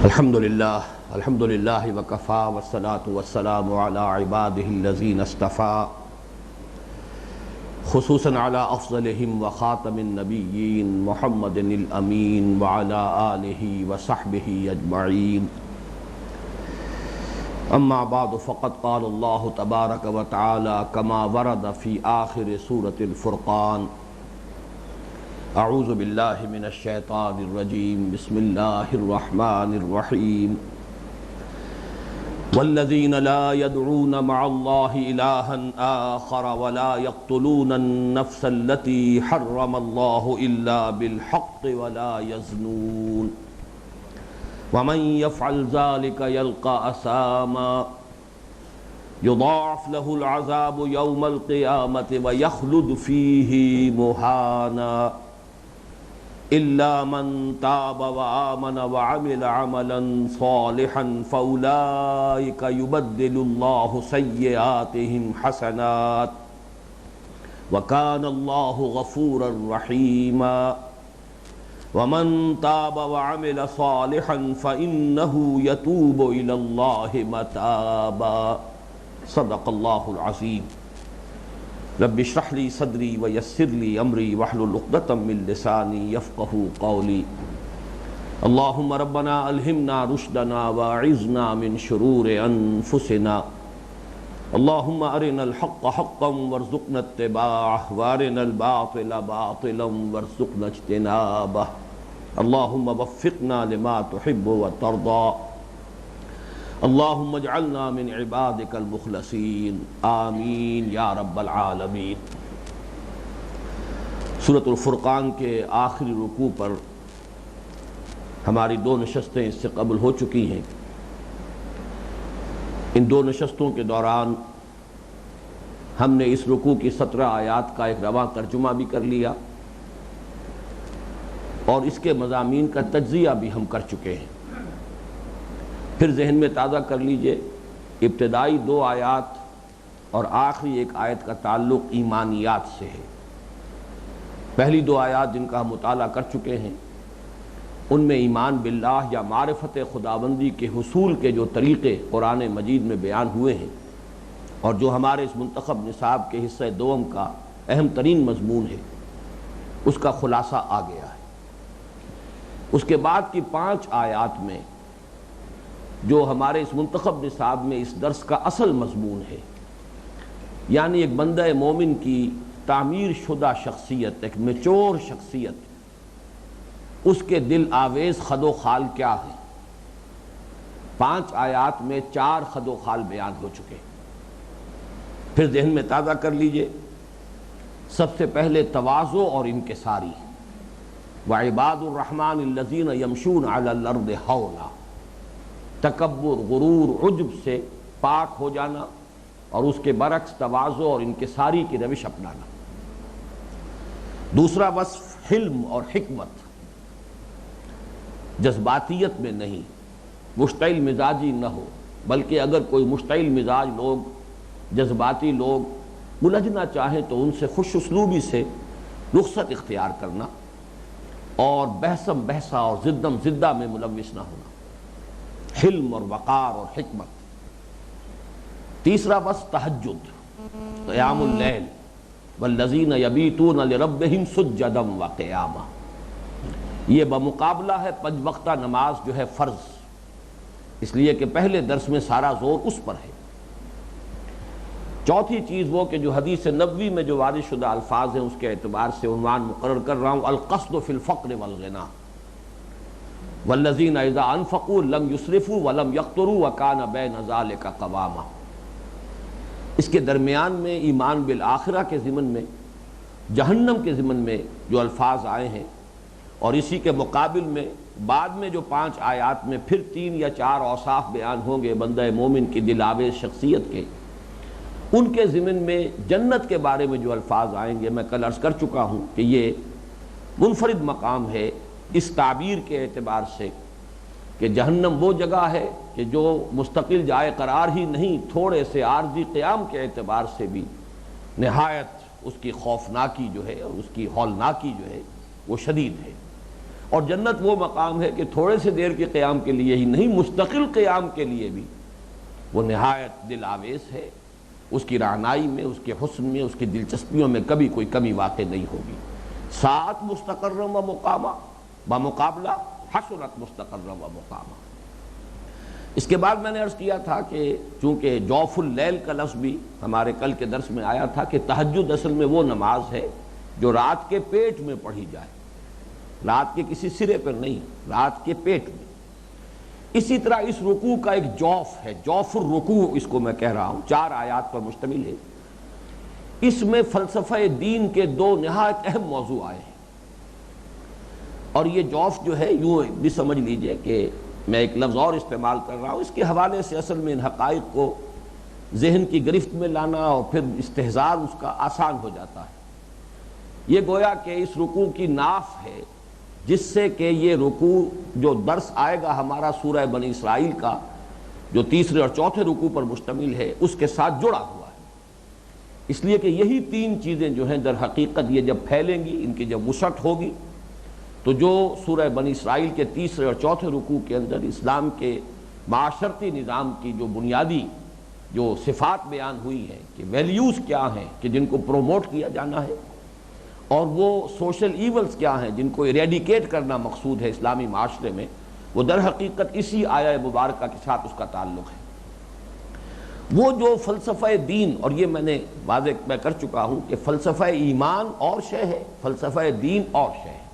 الحمدللہ وکفا والصلاة والسلام علی عبادہ الذین اصطفیٰ خصوصاً علی افضلہم وخاتم النبیین محمد الامین وعلی آلہ وصحبہ اجمعین اما بعد فقد قال اللہ تبارک وتعالی کما ورد فی آخر سورة الفرقان اعوذ باللہ من الشیطان الرجیم بسم اللہ الرحمن الرحیم والذین لا يدعون مع اللہ الہا آخر ولا يقتلون النفس التي حرم اللہ الا بالحق ولا يزنون ومن يفعل ذلك يلقى أثاما يضاعف له العذاب يوم القيامة ويخلد فيه مهانا إلا من تاب وآمن وعمل عملا صالحا فأولئك يبدل الله سيئاتهم حسنات وكان الله غفورا رحيما ومن تاب وعمل صالحا فإنه يتوب إلى الله متابا صدق الله العظيم رب اشرح لي صدري ويسر لي أمري واحلل عقدة من لساني يفقهوا قولي اللهم ربنا ألهمنا رشدنا وأعذنا من شرور أنفسنا اللهم أرنا الحق حقا وارزقنا اتباعه وأرنا الباطل باطلا وارزقنا اجتنابه اللهم وفقنا لما تحب وترضى اللهم اجعلنا من عبادك المخلصين آمین یا رب العالمین۔ سورۃ الفرقان کے آخری رکوع پر ہماری دو نشستیں اس سے قبل ہو چکی ہیں۔ ان دو نشستوں کے دوران ہم نے اس رکوع کی 17 آیات کا ایک رواں ترجمہ بھی کر لیا اور اس کے مضامین کا تجزیہ بھی ہم کر چکے ہیں۔ پھر ذہن میں تازہ کر لیجئے، ابتدائی 2 آیات اور آخری ایک آیت کا تعلق ایمانیات سے ہے۔ پہلی 2 آیات جن کا ہم مطالعہ کر چکے ہیں، ان میں ایمان باللہ یا معرفت خداوندی کے حصول کے جو طریقے قرآن مجید میں بیان ہوئے ہیں اور جو ہمارے اس منتخب نصاب کے حصہ دوم کا اہم ترین مضمون ہے، اس کا خلاصہ آ گیا ہے۔ اس کے بعد کی 5 آیات میں جو ہمارے اس منتخب نصاب میں اس درس کا اصل مضمون ہے، یعنی ایک بندہ مومن کی تعمیر شدہ شخصیت، ایک میچور شخصیت، اس کے دل آویز خد و خال کیا ہے۔ 5 آیات میں 4 خد و خال بیان ہو چکے۔ پھر ذہن میں تازہ کر لیجئے، سب سے پہلے تواضع اور انکساری، وعباد الرحمن الذین یمشون علی الارض ہونا، تکبر، غرور، عجب سے پاک ہو جانا اور اس کے برعکس تواضع اور انکساری کی روش اپنانا۔ دوسرا وصف حلم اور حکمت، جذباتیت میں نہیں، مشتعل مزاجی نہ ہو، بلکہ اگر کوئی مشتعل مزاج لوگ، جذباتی لوگ الجھنا چاہیں تو ان سے خوش اسلوبی سے رخصت اختیار کرنا اور بحثم بحثہ اور زدم زدہ میں ملوث نہ ہونا، حلم اور وقار اور حکمت۔ تیسرا وصف تہجد، قیام اللیل، والذین یبیتون لربہم سجدا وقیاما، یہ بمقابلہ ہے 5 وقتہ نماز جو ہے فرض، اس لیے کہ پہلے درس میں سارا زور اس پر ہے۔ چوتھی چیز وہ کہ جو حدیث نبوی میں جو وارد شدہ الفاظ ہیں اس کے اعتبار سے عنوان مقرر کر رہا ہوں، القصد فی الفقر والغنا، والذین اذا انفقوا لم یسرفوا ولم یقتروا وکان بین ذلک قواما۔ اس کے درمیان میں ایمان بالآخرہ کے ضمن میں، جہنم کے ضمن میں جو الفاظ آئے ہیں، اور اسی کے مقابل میں بعد میں جو 5 آیات میں پھر 3 یا 4 اوصاف بیان ہوں گے بندہ مومن کی دل آویز شخصیت کے، ان کے ضمن میں جنت کے بارے میں جو الفاظ آئیں گے، میں کل عرض کر چکا ہوں کہ یہ منفرد مقام ہے اس تعبیر کے اعتبار سے کہ جہنم وہ جگہ ہے کہ جو مستقل جائے قرار ہی نہیں، تھوڑے سے عارضی قیام کے اعتبار سے بھی نہایت اس کی خوفناکی جو ہے اور اس کی ہولناکی جو ہے وہ شدید ہے۔ اور جنت وہ مقام ہے کہ تھوڑے سے دیر کے قیام کے لیے ہی نہیں، مستقل قیام کے لیے بھی وہ نہایت دل آویز ہے، اس کی رعنائی میں، اس کے حسن میں، اس کی دلچسپیوں میں کبھی کوئی کمی واقع نہیں ہوگی۔ سات مستقرم و مقامہ، بمقابلہ حسنت مستقرم و مقامہ۔ اس کے بعد میں نے عرض کیا تھا کہ چونکہ جوف اللیل کا لفظ بھی ہمارے کل کے درس میں آیا تھا کہ تہجد اصل میں وہ نماز ہے جو رات کے پیٹ میں پڑھی جائے، رات کے کسی سرے پر نہیں، رات کے پیٹ میں۔ اسی طرح اس رکوع کا ایک جوف ہے، جوف الرکوع اس کو میں کہہ رہا ہوں، 4 آیات پر مشتمل ہے۔ اس میں فلسفہ دین کے 2 نہایت اہم موضوع آئے ہیں، اور یہ جوف جو ہے یوں بھی سمجھ لیجئے کہ میں ایک لفظ اور استعمال کر رہا ہوں، اس کے حوالے سے اصل میں ان حقائق کو ذہن کی گرفت میں لانا اور پھر استحضار اس کا آسان ہو جاتا ہے۔ یہ گویا کہ اس رکوع کی ناف ہے جس سے کہ یہ رکوع جو درس آئے گا ہمارا سورہ بنی اسرائیل کا، جو 3 اور 4 رکوع پر مشتمل ہے، اس کے ساتھ جڑا ہوا ہے۔ اس لیے کہ یہی 3 چیزیں جو ہیں در حقیقت یہ جب پھیلیں گی، ان کی جب وسعت ہوگی، تو جو سورہ بنی اسرائیل کے 3 اور 4 رکوع کے اندر اسلام کے معاشرتی نظام کی جو بنیادی جو صفات بیان ہوئی ہیں کہ ویلیوز کیا ہیں کہ جن کو پروموٹ کیا جانا ہے، اور وہ سوشل ایولز کیا ہیں جن کو ایریڈیکیٹ کرنا مقصود ہے اسلامی معاشرے میں، وہ در حقیقت اسی آیہ مبارکہ کے ساتھ اس کا تعلق ہے۔ وہ جو فلسفہ دین، اور یہ میں نے واضح میں کر چکا ہوں کہ فلسفہ ایمان اور شے ہے، فلسفہ دین اور شے ہے۔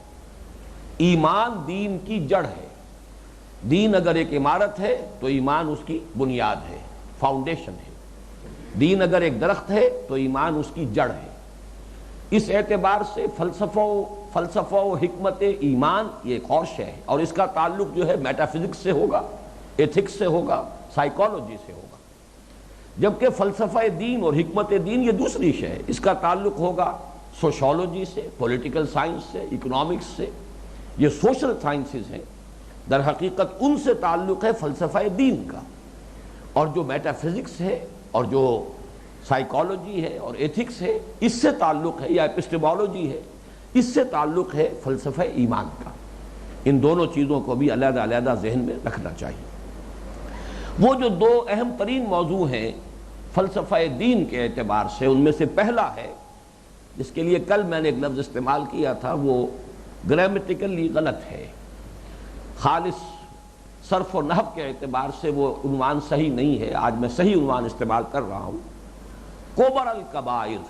ایمان دین کی جڑ ہے، دین اگر ایک عمارت ہے تو ایمان اس کی بنیاد ہے، فاؤنڈیشن ہے۔ دین اگر ایک درخت ہے تو ایمان اس کی جڑ ہے۔ اس اعتبار سے فلسفہ و حکمت ایمان یہ ایک اور شے ہے، اور اس کا تعلق جو ہے میٹا فزکس سے ہوگا، ایتھکس سے ہوگا، سائیکالوجی سے ہوگا، جبکہ فلسفہ دین اور حکمت دین یہ دوسری شے ہے، اس کا تعلق ہوگا سوشولوجی سے، پولیٹیکل سائنس سے، اکنامکس سے۔ یہ سوشل سائنسز ہیں، در حقیقت ان سے تعلق ہے فلسفہ دین کا، اور جو میٹا فزکس ہے اور جو سائیکالوجی ہے اور ایتھکس ہے، اس سے تعلق ہے، یا اپسٹیمولوجی ہے، اس سے تعلق ہے فلسفہ ایمان کا۔ ان دونوں چیزوں کو بھی علیحدہ علیحدہ ذہن میں رکھنا چاہیے۔ وہ جو 2 اہم ترین موضوع ہیں فلسفہ دین کے اعتبار سے، ان میں سے پہلا ہے، جس کے لیے کل میں نے ایک لفظ استعمال کیا تھا، وہ گرامیٹیکلی غلط ہے، خالص صرف و نحو کے اعتبار سے وہ عنوان صحیح نہیں ہے۔ آج میں صحیح عنوان استعمال کر رہا ہوں، کبر الکبائر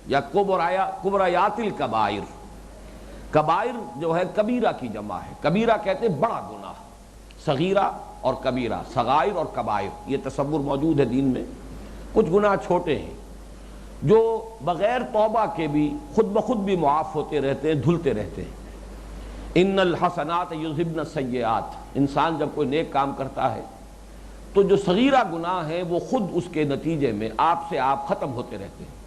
یا کبریات الکبائر۔ کبائر جو ہے کبیرہ کی جمع ہے، کبیرہ کہتے ہیں بڑا گناہ، صغیرہ اور کبیرہ، صغائر اور کبائر، یہ تصور موجود ہے دین میں۔ کچھ گناہ چھوٹے ہیں جو بغیر توبہ کے بھی خود بخود بھی معاف ہوتے رہتے ہیں، دھلتے رہتے ہیں۔ ان الحسنات یذہبن السیئات، انسان جب کوئی نیک کام کرتا ہے تو جو صغیرہ گناہ ہیں وہ خود اس کے نتیجے میں آپ سے آپ ختم ہوتے رہتے ہیں۔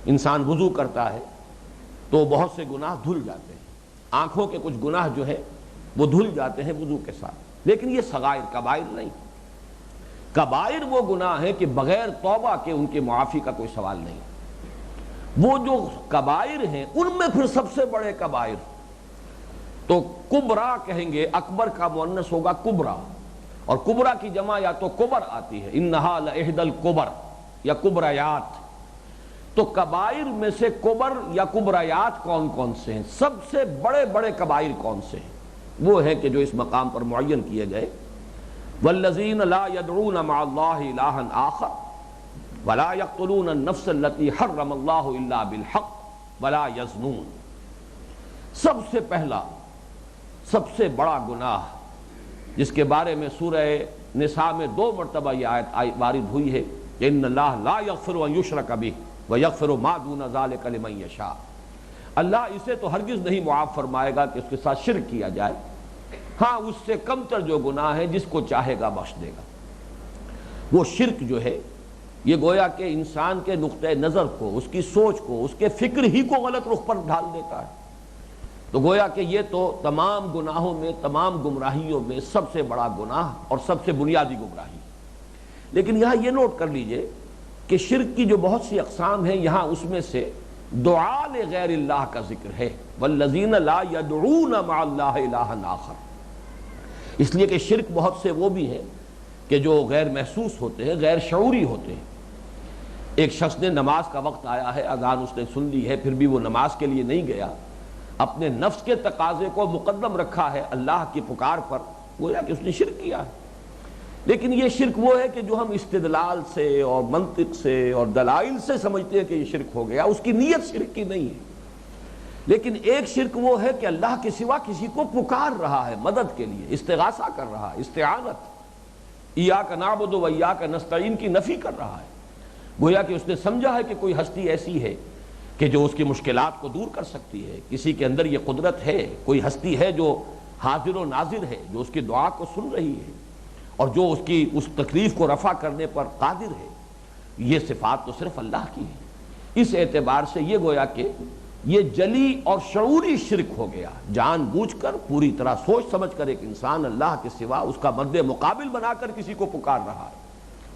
انسان وضو کرتا ہے تو بہت سے گناہ دھل جاتے ہیں، آنکھوں کے کچھ گناہ جو ہے وہ دھل جاتے ہیں وضو کے ساتھ، لیکن یہ صغائر کبائر نہیں۔ کبائر وہ گناہ ہیں کہ بغیر توبہ کے ان کے معافی کا کوئی سوال نہیں۔ وہ جو کبائر ہیں ان میں پھر سب سے بڑے کبائر تو کبرا کہیں گے، اکبر کا مؤنث ہوگا کبرا، اور کبرا کی جمع یا تو کبر آتی ہے، انہا لإحدی الکبر یا کبریات۔ تو کبائر میں سے کبر یا کبریات کون کون سے ہیں؟ سب سے بڑے بڑے کبائر کون سے ہیں؟ وہ ہیں کہ جو اس مقام پر معین کیے گئے، والذین لا يدعون مع اللہ الہا آخر ولا يقتلون النفس التي حرم اللہ الا بالحق ولا یزنون۔ سب سے پہلا، سب سے بڑا گناہ جس کے بارے میں سورہ نساء میں 2 مرتبہ یہ آیت وارد ہوئی ہے کہ ان اللہ لا یغفر ان یشرک بہ ویغفر ما دون ذلک لمن یشاء، اللہ اسے تو ہرگز نہیں معاف فرمائے گا کہ اس کے ساتھ شرک کیا جائے، ہاں اس سے کم تر جو گناہ ہے جس کو چاہے گا بخش دے گا۔ وہ شرک جو ہے یہ گویا کہ انسان کے نقطۂ نظر کو، اس کی سوچ کو، اس کے فکر ہی کو غلط رخ پر ڈھال دیتا ہے۔ تو گویا کہ یہ تو تمام گناہوں میں، تمام گمراہیوں میں سب سے بڑا گناہ اور سب سے بنیادی گمراہی۔ لیکن یہاں یہ نوٹ کر لیجئے کہ شرک کی جو بہت سی اقسام ہیں، یہاں اس میں سے دعا غیر اللہ کا ذکر ہے، والذین لا یدعون مع اللہ الہا آخر، اس لیے کہ شرک بہت سے وہ بھی ہیں کہ جو غیر محسوس ہوتے ہیں، غیر شعوری ہوتے ہیں۔ ایک شخص نے نماز کا وقت آیا ہے، اذان اس نے سن لی ہے، پھر بھی وہ نماز کے لیے نہیں گیا، اپنے نفس کے تقاضے کو مقدم رکھا ہے اللہ کی پکار پر، گویا کہ اس نے شرک کیا ہے۔ لیکن یہ شرک وہ ہے کہ جو ہم استدلال سے اور منطق سے اور دلائل سے سمجھتے ہیں کہ یہ شرک ہو گیا، اس کی نیت شرک کی نہیں ہے۔ لیکن ایک شرک وہ ہے کہ اللہ کے سوا کسی کو پکار رہا ہے مدد کے لیے، استغاثہ کر رہا ہے، استعانت، ایاک نعبد و ایاک نستعین کی نفی کر رہا ہے، گویا کہ اس نے سمجھا ہے کہ کوئی ہستی ایسی ہے کہ جو اس کی مشکلات کو دور کر سکتی ہے، کسی کے اندر یہ قدرت ہے، کوئی ہستی ہے جو حاضر و ناظر ہے، جو اس کی دعا کو سن رہی ہے اور جو اس کی اس تکلیف کو رفع کرنے پر قادر ہے۔ یہ صفات تو صرف اللہ کی ہے۔ اس اعتبار سے یہ گویا کہ یہ جلی اور شعوری شرک ہو گیا، جان بوجھ کر پوری طرح سوچ سمجھ کر ایک انسان اللہ کے سوا اس کا مد مقابل بنا کر کسی کو پکار رہا ہے۔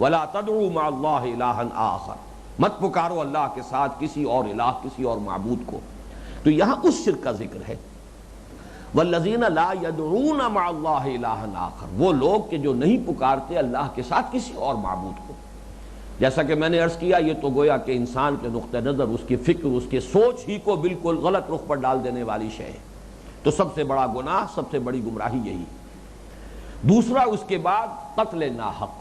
وَلَا تَدْعُوا مَعَ اللَّهِ إِلَٰهًا آخَرَ، مت پکارو اللہ کے ساتھ کسی اور الہ، کسی اور معبود کو۔ تو یہاں اس شرک کا ذکر ہے، وَالَّذِينَ لَا يَدْعُونَ مَعَ اللَّهِ إِلَٰهًا آخَرَ، وہ لوگ کہ جو نہیں پکارتے اللہ کے ساتھ کسی اور معبود کو۔ جیسا کہ میں نے عرض کیا، یہ تو گویا کہ انسان کے نقطہ نظر، اس کی فکر، اس کے سوچ ہی کو بالکل غلط رخ پر ڈال دینے والی شے ہے۔ تو سب سے بڑا گناہ، سب سے بڑی گمراہی یہی۔ دوسرا اس کے بعد قتل ناحق،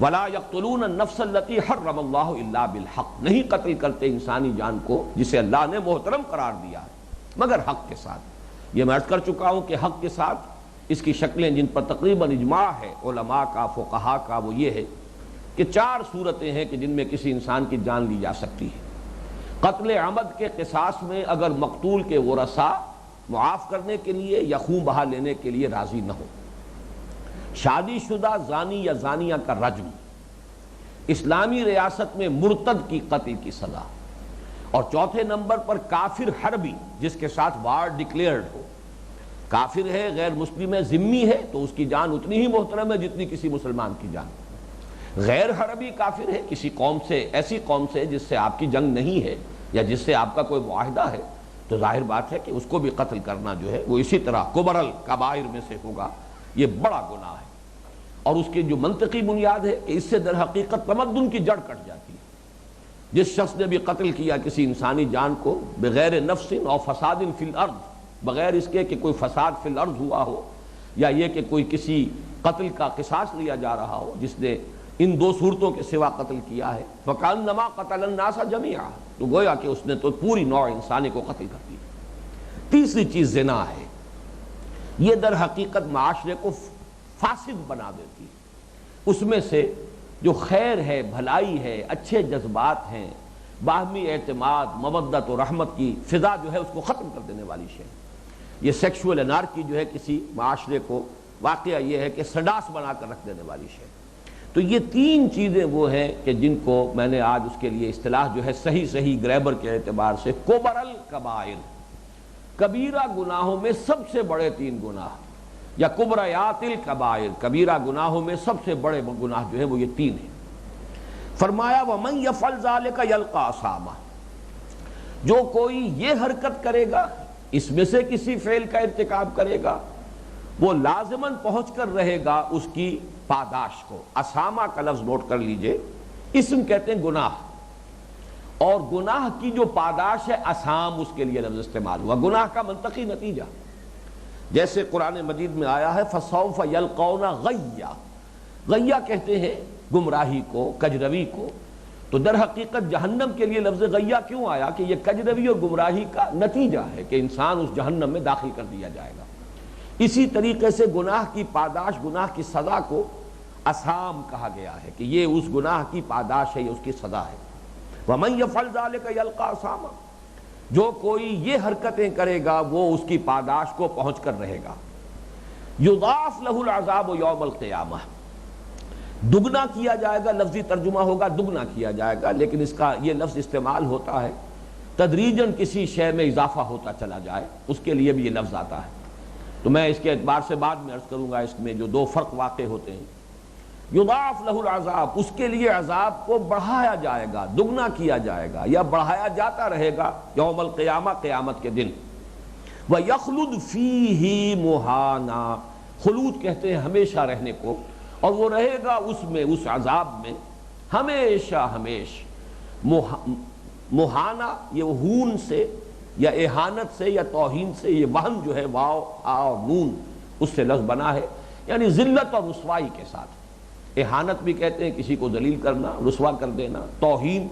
وَلَا يَقْتُلُونَ النَّفْسَ الَّتِي حَرَّمَ اللَّهُ إِلَّا بِالْحَقِّ، نہیں قتل کرتے انسانی جان کو جسے اللہ نے محترم قرار دیا ہے مگر حق کے ساتھ۔ یہ میں عرض کر چکا ہوں کہ حق کے ساتھ اس کی شکلیں جن پر تقریباً اجماع ہے علماء کا، فقہاء کا، وہ یہ ہے کہ 4 صورتیں ہیں کہ جن میں کسی انسان کی جان لی جا سکتی ہے۔ قتل عمد کے قصاص میں اگر مقتول کے ورثاء معاف کرنے کے لیے یا خون بہا لینے کے لیے راضی نہ ہو، شادی شدہ زانی یا زانیہ کا رجم، اسلامی ریاست میں مرتد کی قتل کی سزا، اور چوتھے نمبر پر کافر حربی جس کے ساتھ وار ڈکلیئرڈ ہو، کافر ہے، غیر مسلم ہے، ذمی ہے، تو اس کی جان اتنی ہی محترم ہے جتنی کسی مسلمان کی جان۔ غیر حربی کافر ہے، کسی قوم سے، ایسی قوم سے جس سے آپ کی جنگ نہیں ہے یا جس سے آپ کا کوئی معاہدہ ہے، تو ظاہر بات ہے کہ اس کو بھی قتل کرنا جو ہے وہ اسی طرح کبر الکبائر میں سے ہوگا، یہ بڑا گناہ ہے۔ اور اس کی جو منطقی بنیاد ہے کہ اس سے در حقیقت تمدن کی جڑ کٹ جاتی ہے۔ جس شخص نے بھی قتل کیا کسی انسانی جان کو بغیر نفس اور فساد فی الارض، بغیر اس کے کہ کوئی فساد فی الارض ہوا ہو یا یہ کہ کوئی کسی قتل کا قصاص لیا جا رہا ہو، جس نے ان 2 صورتوں کے سوا قتل کیا ہے، فَكَأَنَّمَا قَتَلَ النَّاسَ جَمِيعًا، تو گویا کہ اس نے تو پوری نوع انسانی کو قتل کر دیا۔ تیسری چیز زنا ہے، یہ در حقیقت معاشرے کو فاسد بنا دیتی ہے۔ اس میں سے جو خیر ہے، بھلائی ہے، اچھے جذبات ہیں، باہمی اعتماد، مودت و رحمت کی فضا جو ہے اس کو ختم کر دینے والی شے۔ یہ سیکشول انارکی جو ہے کسی معاشرے کو، واقعہ یہ ہے کہ سڈاس بنا کر رکھ دینے والی شے۔ تو یہ 3 چیزیں وہ ہیں کہ جن کو میں نے آج اس کے لیے اصطلاح جو ہے صحیح گریمر کے اعتبار سے کبر الکبائر، کبیرہ گناہوں میں سب سے بڑے 3 گناہ، یا کبریات الکبائر، کبیرہ گناہوں میں سب سے بڑے گناہ جو ہے وہ یہ 3 ہیں۔ فرمایا وَمَن يَفْعَلْ ذَلِكَ يَلْقَى أَثَامًا، جو کوئی یہ حرکت کرے گا، اس میں سے کسی فعل کا ارتکاب کرے گا، وہ لازماً پہنچ کر رہے گا اس کی پاداش کو۔ اسامہ کا لفظ نوٹ کر لیجئے، اسم کہتے ہیں گناہ، اور گناہ کی جو پاداش ہے اسام، اس کے لیے لفظ استعمال ہوا، گناہ کا منطقی نتیجہ۔ جیسے قرآن مجید میں آیا ہے فَسَوْفَ يَلْقَوْنَ غَيَّا، غیّا کہتے ہیں گمراہی کو، کجروی کو، تو در حقیقت جہنم کے لیے لفظ غیّا کیوں آیا کہ یہ کجروی اور گمراہی کا نتیجہ ہے کہ انسان اس جہنم میں داخل کر دیا جائے گا۔ اسی طریقے سے گناہ کی پاداش، گناہ کی سزا کو اسام کہا گیا ہے کہ یہ اس گناہ کی پاداش ہے، یہ اس کی سزا ہے۔ وَمَن يَفْعَلْ ذَلِكَ يَلْقَى أَثَامًا، جو کوئی یہ حرکتیں کرے گا وہ اس کی پاداش کو پہنچ کر رہے گا۔ یضاعف لہ العذاب یوم القیامہ، دگنا کیا جائے گا، لفظی ترجمہ ہوگا دگنا کیا جائے گا، لیکن اس کا یہ لفظ استعمال ہوتا ہے تدریجاً کسی شے میں اضافہ ہوتا چلا جائے، اس کے لیے بھی یہ لفظ آتا ہے۔ تو میں اس کے اعتبار سے بعد میں عرض کروں گا اس میں جو 2 فرق واقع ہوتے ہیں۔ یضاعف لہ العذاب، اس کے لیے عذاب کو بڑھایا جائے گا، دگنا کیا جائے گا یا بڑھایا جاتا رہے گا یوم القیامہ، قیامت کے دن۔ وَيَخْلُدْ فِيهِ مُهَانًا، خلود کہتے ہیں ہمیشہ رہنے کو، اور وہ رہے گا اس میں، اس عذاب میں ہمیشہ ہمیش۔ مہانہ یہ ہون سے یا اہانت سے یا توہین سے، یہ وہن جو ہے واو آ اور نون اس سے لفظ بنا ہے، یعنی ذلت اور رسوائی کے ساتھ۔ اہانت بھی کہتے ہیں کسی کو ذلیل کرنا، رسوا کر دینا، توہین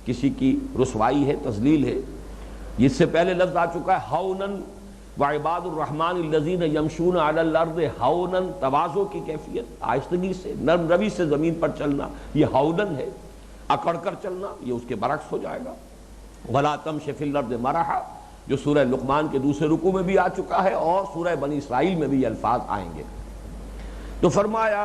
کسی کی رسوائی ہے، تذلیل ہے۔ اس سے پہلے لفظ آ چکا ہے ہونن، وعباد الرحمن الذین یمشون علی الارض ہونن، تواضع کی کیفیت، آہستگی سے، نرم روی سے زمین پر چلنا، یہ ہونن ہے۔ اکڑ کر چلنا یہ اس کے برعکس ہو جائے گا۔ ولا تمش فی الارض مرحا، جو سورہ لقمان کے دوسرے رکوع میں بھی آ چکا ہے اور سورہ بنی اسرائیل میں بھی یہ الفاظ آئیں گے۔ تو فرمایا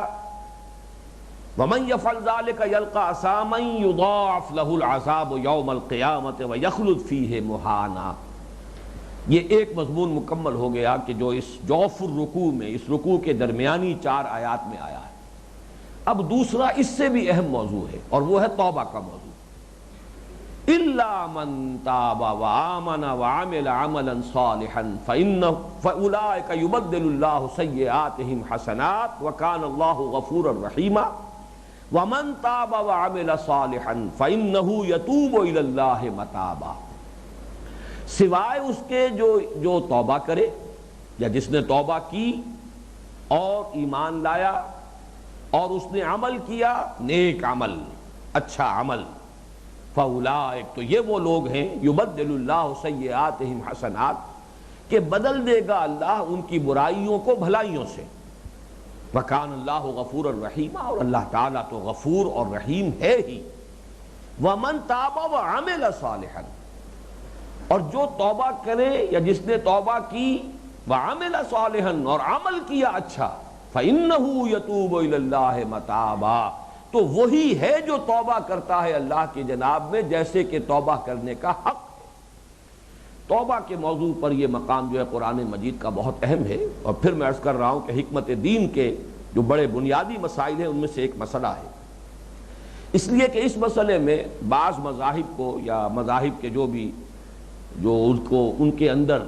وَمَنْ يَفْعَلْ ذَلِكَ يَلْقَ عَصَامًا يُضَاعَفْ لَهُ الْعَذَابُ يَوْمَ الْقِيَامَةِ وَيَخْلُدْ فِيهِ مُهَانًا۔ یہ ایک مضمون مکمل ہو گیا کہ جو اس جوف الرکوع میں، اس رکوع کے درمیانی 4 آیات میں آیا ہے۔ اب دوسرا اس سے بھی اہم موضوع ہے اور وہ ہے توبہ کا موضوع۔ إِلَّا مَن تَابَ وَآمَنَ وَعَمِلَ عَمَلًا صَالِحًا فَأُولَٰئِكَ يُبَدِّلُ اللَّهُ سَيِّئَاتِهِمْ حَسَنَاتٍ وَكَانَ اللَّهُ غَفُورًا رَحِيمًا وَمَن تَابَ وَعَمِلَ صَالِحًا فَإِنَّهُ يَتُوبُ إِلَى اللَّهِ مَتَابًا، سوائے اس کے جو توبہ کرے یا جس نے توبہ کی اور ایمان لایا اور اس نے عمل کیا، نیک عمل، اچھا عمل، فَأُولَٰئِکَ، تو یہ وہ لوگ ہیں، یُبَدِّلُ اللَّهُ سَیِّئَاتِهِمْ حَسَنَاتٍ، کہ بدل دے گا اللہ ان کی برائیوں کو بھلائیوں سے۔ وَكَانَ اللَّهُ غَفُورًا رَحِيمًا، اور اللہ تعالیٰ تو غفور اور رحیم ہے ہی۔ وَمَن تَابَ وَعَمِلَ صَالِحًا، اور جو توبہ کرے یا جس نے توبہ کی، وَعَمِلَ صَالِحًا، اور عمل کیا اچھا، فَإِنَّهُ يَتُوبُ إِلَى اللَّهِ مَتَابًا، تو وہی ہے جو توبہ کرتا ہے اللہ کی جناب میں جیسے کہ توبہ کرنے کا حق ہے۔ توبہ کے موضوع پر یہ مقام جو ہے قرآن مجید کا بہت اہم ہے، اور پھر میں عرض کر رہا ہوں کہ حکمت دین کے جو بڑے بنیادی مسائل ہیں ان میں سے ایک مسئلہ ہے، اس لیے کہ اس مسئلے میں بعض مذاہب کو یا مذاہب کے جو ان کے اندر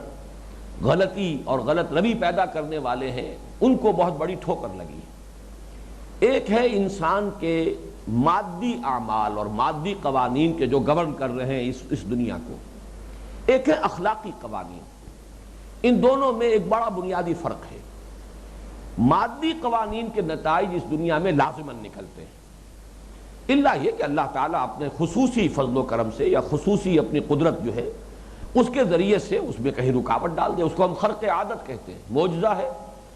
غلطی اور غلط روی پیدا کرنے والے ہیں، ان کو بہت بڑی ٹھوکر لگی۔ ایک ہے انسان کے مادی اعمال اور مادی قوانین کے جو گورن کر رہے ہیں اس دنیا کو، ایک ہے اخلاقی قوانین۔ ان دونوں میں ایک بڑا بنیادی فرق ہے۔ مادی قوانین کے نتائج اس دنیا میں لازماً نکلتے ہیں، الا یہ کہ اللہ تعالیٰ اپنے خصوصی فضل و کرم سے یا خصوصی اپنی قدرت جو ہے اس کے ذریعے سے اس میں کہیں رکاوٹ ڈال دے۔ اس کو ہم خرق عادت کہتے ہیں، معجزہ ہے۔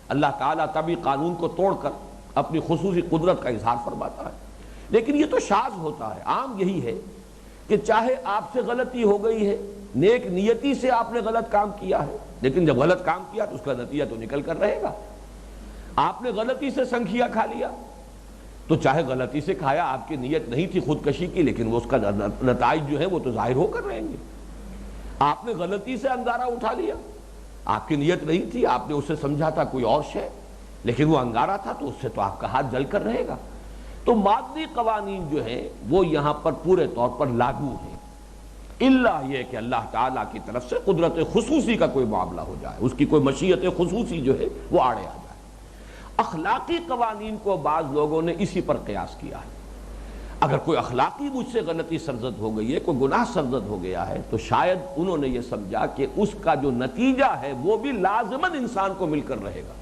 اللہ تعالیٰ طبعی قانون کو توڑ کر اپنی خصوصی قدرت کا اظہار فرماتا ہے، لیکن یہ تو شاذ ہوتا ہے۔ عام یہی ہے کہ چاہے آپ سے غلطی ہو گئی ہے، نیک نیتی سے آپ نے غلط کام کیا ہے، لیکن جب غلط کام کیا تو اس کا نتیجہ تو نکل کر رہے گا۔ آپ نے غلطی سے سنکھیا کھا لیا تو چاہے غلطی سے کھایا، آپ کی نیت نہیں تھی خودکشی کی، لیکن وہ اس کا نتائج جو ہے وہ تو ظاہر ہو کر رہیں گے۔ آپ نے غلطی سے انگارہ اٹھا لیا، آپ کی نیت نہیں تھی، آپ نے اسے سمجھا تھا کوئی اور شے، لیکن وہ انگارہ تھا تو اس سے تو آپ کا ہاتھ جل کر رہے گا۔ تو مادی قوانین جو ہیں وہ یہاں پر پورے طور پر لاگو ہیں، الا یہ کہ اللہ تعالیٰ کی طرف سے قدرت خصوصی کا کوئی معاملہ ہو جائے، اس کی کوئی مشیت خصوصی جو ہے وہ آڑے آ جائے۔ اخلاقی قوانین کو بعض لوگوں نے اسی پر قیاس کیا ہے۔ اگر کوئی اخلاقی مجھ سے غلطی سرزد ہو گئی ہے، کوئی گناہ سرزد ہو گیا ہے، تو شاید انہوں نے یہ سمجھا کہ اس کا جو نتیجہ ہے وہ بھی لازماً انسان کو مل کر رہے گا۔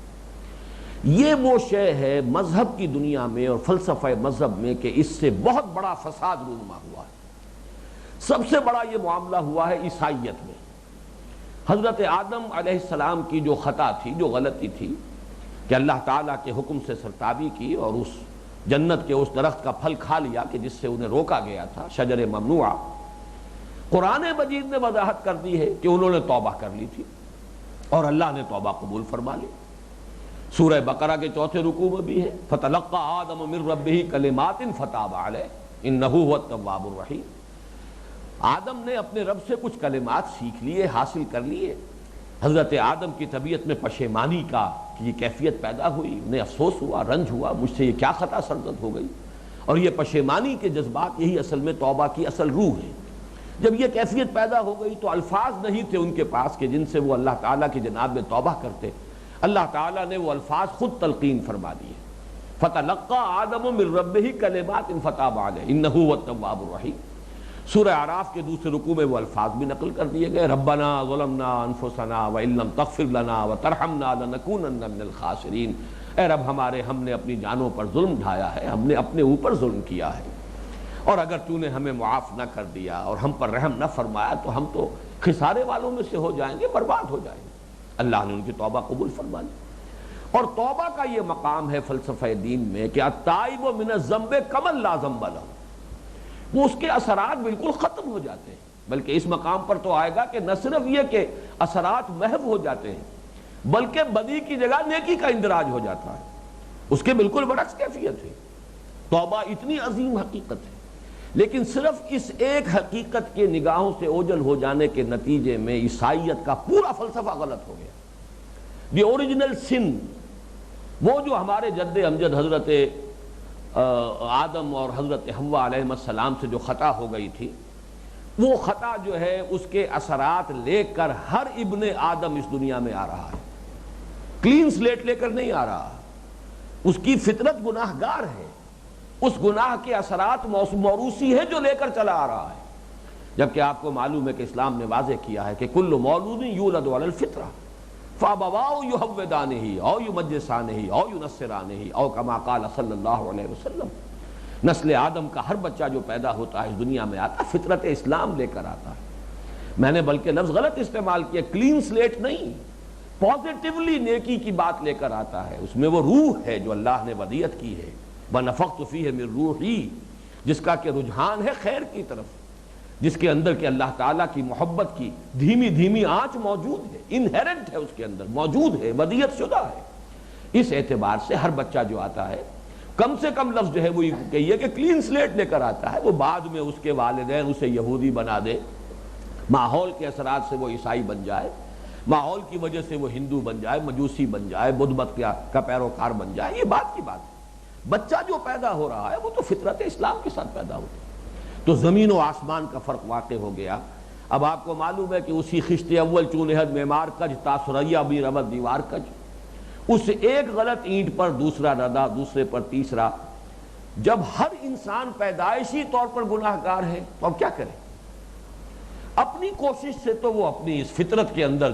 یہ وہ شے ہے مذہب کی دنیا میں اور فلسفہ مذہب میں کہ اس سے بہت بڑا فساد رونما ہوا ہے۔ سب سے بڑا یہ معاملہ ہوا ہے عیسائیت میں۔ حضرت آدم علیہ السلام کی جو خطا تھی، جو غلطی تھی کہ اللہ تعالیٰ کے حکم سے سرتابی کی اور اس جنت کے اس درخت کا پھل کھا لیا کہ جس سے انہیں روکا گیا تھا، شجر ممنوعہ۔ قرآن مجید نے وضاحت کر دی ہے کہ انہوں نے توبہ کر لی تھی اور اللہ نے توبہ قبول فرما لی۔ سورہ بقرہ کے 4 رکوع میں بھی ہے، فَتَلَقَّىٰ آدَمُ مِن رَبِّهِ كَلِمَاتٍ فَتَابَ عَلَيْهِ إِنَّهُ هُوَ التَّوَّابُ الرَّحِيمُ۔ آدم نے اپنے رب سے کچھ کلمات سیکھ لیے، حاصل کر لیے، حضرت آدم کی طبیعت میں پشیمانی کا یہ کیفیت پیدا ہوئی، انہیں افسوس ہوا، رنج ہوا، مجھ سے یہ کیا خطا سرزد ہو گئی، اور یہ پشیمانی کے جذبات یہی اصل میں توبہ کی اصل روح ہے۔ جب یہ کیفیت پیدا ہو گئی تو الفاظ نہیں تھے ان کے پاس کہ جن سے وہ اللہ تعالیٰ کی جناب میں توبہ کرتے، اللہ تعالیٰ نے وہ الفاظ خود تلقین فرما دیے۔ فَتَلَقَّى آدَمُ مِن رَبِّهِ كَلِمَاتٍ فَتَابَ عَلَيْهِ إِنَّهُ هُوَ التَّوَّابُ الرَّحِيمُ۔ سورہ اعراف کے دوسرے رکوع میں وہ الفاظ بھی نقل کر دیے گئے، ربنا ظلمنا انفسنا وان لم تغفر لنا وترحمنا لنکونن من الخاسرین۔ اے رب ہمارے، ہم نے اپنی جانوں پر ظلم ڈھایا ہے، ہم نے اپنے اوپر ظلم کیا ہے، اور اگر تو نے ہمیں معاف نہ کر دیا اور ہم پر رحم نہ فرمایا تو ہم تو خسارے والوں میں سے ہو جائیں گے، برباد ہو جائیں گے۔ اللہ نے ان کی توبہ قبول فرما لی۔ اور توبہ کا یہ مقام ہے فلسفہ دین میں کہ التائب من الذنب کمن لا ذنب لہ، وہ اس کے اثرات بالکل ختم ہو جاتے ہیں، بلکہ اس مقام پر تو آئے گا کہ نہ صرف یہ کہ اثرات محو ہو جاتے ہیں بلکہ بدی کی جگہ نیکی کا اندراج ہو جاتا ہے، اس کے بالکل برعکس کیفیت ہے۔ توبہ اتنی عظیم حقیقت ہے، لیکن صرف اس ایک حقیقت کے نگاہوں سے اوجھل ہو جانے کے نتیجے میں عیسائیت کا پورا فلسفہ غلط ہو گیا۔ دی اوریجنل سن، وہ جو ہمارے جد امجد حضرت آدم اور حضرت حوا علیہ السلام سے جو خطا ہو گئی تھی، وہ خطا جو ہے اس کے اثرات لے کر ہر ابن آدم اس دنیا میں آ رہا ہے، کلین سلیٹ لے کر نہیں آ رہا، اس کی فطرت گناہ گار ہے، اس گناہ کے اثرات موروثی ہے جو لے کر چلا آ رہا ہے، جبکہ آپ کو معلوم ہے کہ اسلام نے واضح کیا ہے کہ کل مولود یولد علی الفطرہ فابواہ یہودانہ او یمجسانہ او ینصرانہ او کما قال صلی اللہ علیہ وسلم۔ نسل آدم کا ہر بچہ جو پیدا ہوتا ہے اس دنیا میں آتا ہے فطرت اسلام لے کر آتا ہے۔ میں نے بلکہ لفظ غلط استعمال کیا، کلین سلیٹ نہیں، پازیٹیولی نیکی کی بات لے کر آتا ہے، اس میں وہ روح ہے جو اللہ نے ودیعت کی ہے، وَنَفَخْتُ فِيهِ مِن رُوحِي، جس کا کہ رجحان ہے خیر کی طرف، جس کے اندر کہ اللہ تعالیٰ کی محبت کی دھیمی دھیمی آنچ موجود ہے، انہیرنٹ ہے، اس کے اندر موجود ہے، ودیعت شدہ ہے۔ اس اعتبار سے ہر بچہ جو آتا ہے کم سے کم لفظ جو ہے وہ کہیے کہ کلین سلیٹ لے کر آتا ہے، وہ بعد میں اس کے والدین اسے یہودی بنا دے، ماحول کے اثرات سے وہ عیسائی بن جائے، ماحول کی وجہ سے وہ ہندو بن جائے، مجوسی بن جائے، بدھ مت کا پیروکار بن جائے، یہ بات کی بات ہے۔ بچہ جو پیدا ہو رہا ہے وہ تو فطرت اسلام کے ساتھ پیدا ہوتا ہے، تو زمین و آسمان کا فرق واقع ہو گیا۔ اب آپ کو معلوم ہے کہ اسی خشت اول چونہد معمار کج تا ثریا بھی رود دیوار کج، اس ایک غلط اینٹ پر دوسرا ردا، دوسرے پر تیسرا۔ جب ہر انسان پیدائشی طور پر گناہ گار ہے تو اب کیا کرے؟ اپنی کوشش سے تو وہ اپنی اس فطرت کے اندر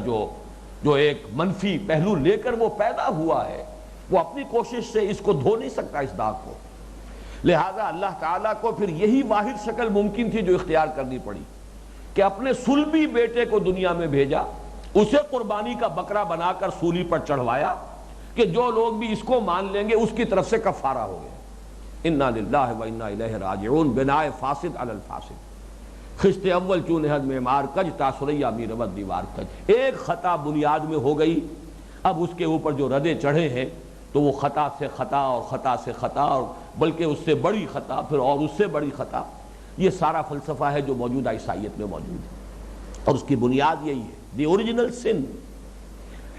جو ایک منفی پہلو لے کر وہ پیدا ہوا ہے، وہ اپنی کوشش سے اس کو دھو نہیں سکتا اس داغ کو، لہذا اللہ تعالیٰ کو پھر یہی واحد شکل ممکن تھی جو اختیار کرنی پڑی کہ اپنے صلبی بیٹے کو دنیا میں بھیجا، اسے قربانی کا بکرا بنا کر سولی پر چڑھوایا کہ جو لوگ بھی اس کو مان لیں گے اس کی طرف سے کفارہ ہو گیا۔ انا للہ و انا الیہ راجعون، بنائے فاسد علی الفاسد، خشت اول چونہد معمار کج تا ثریا می رود دیوار کج۔ ایک خطا بنیاد میں ہو گئی، اب اس کے اوپر جو ردے چڑھے ہیں تو وہ خطا سے خطا اور خطا سے خطا، اور بلکہ اس سے بڑی خطا پھر اور اس سے بڑی خطا، یہ سارا فلسفہ ہے جو موجودہ عیسائیت میں موجود ہے، اور اس کی بنیاد یہی ہے، دی اوریجنل سن،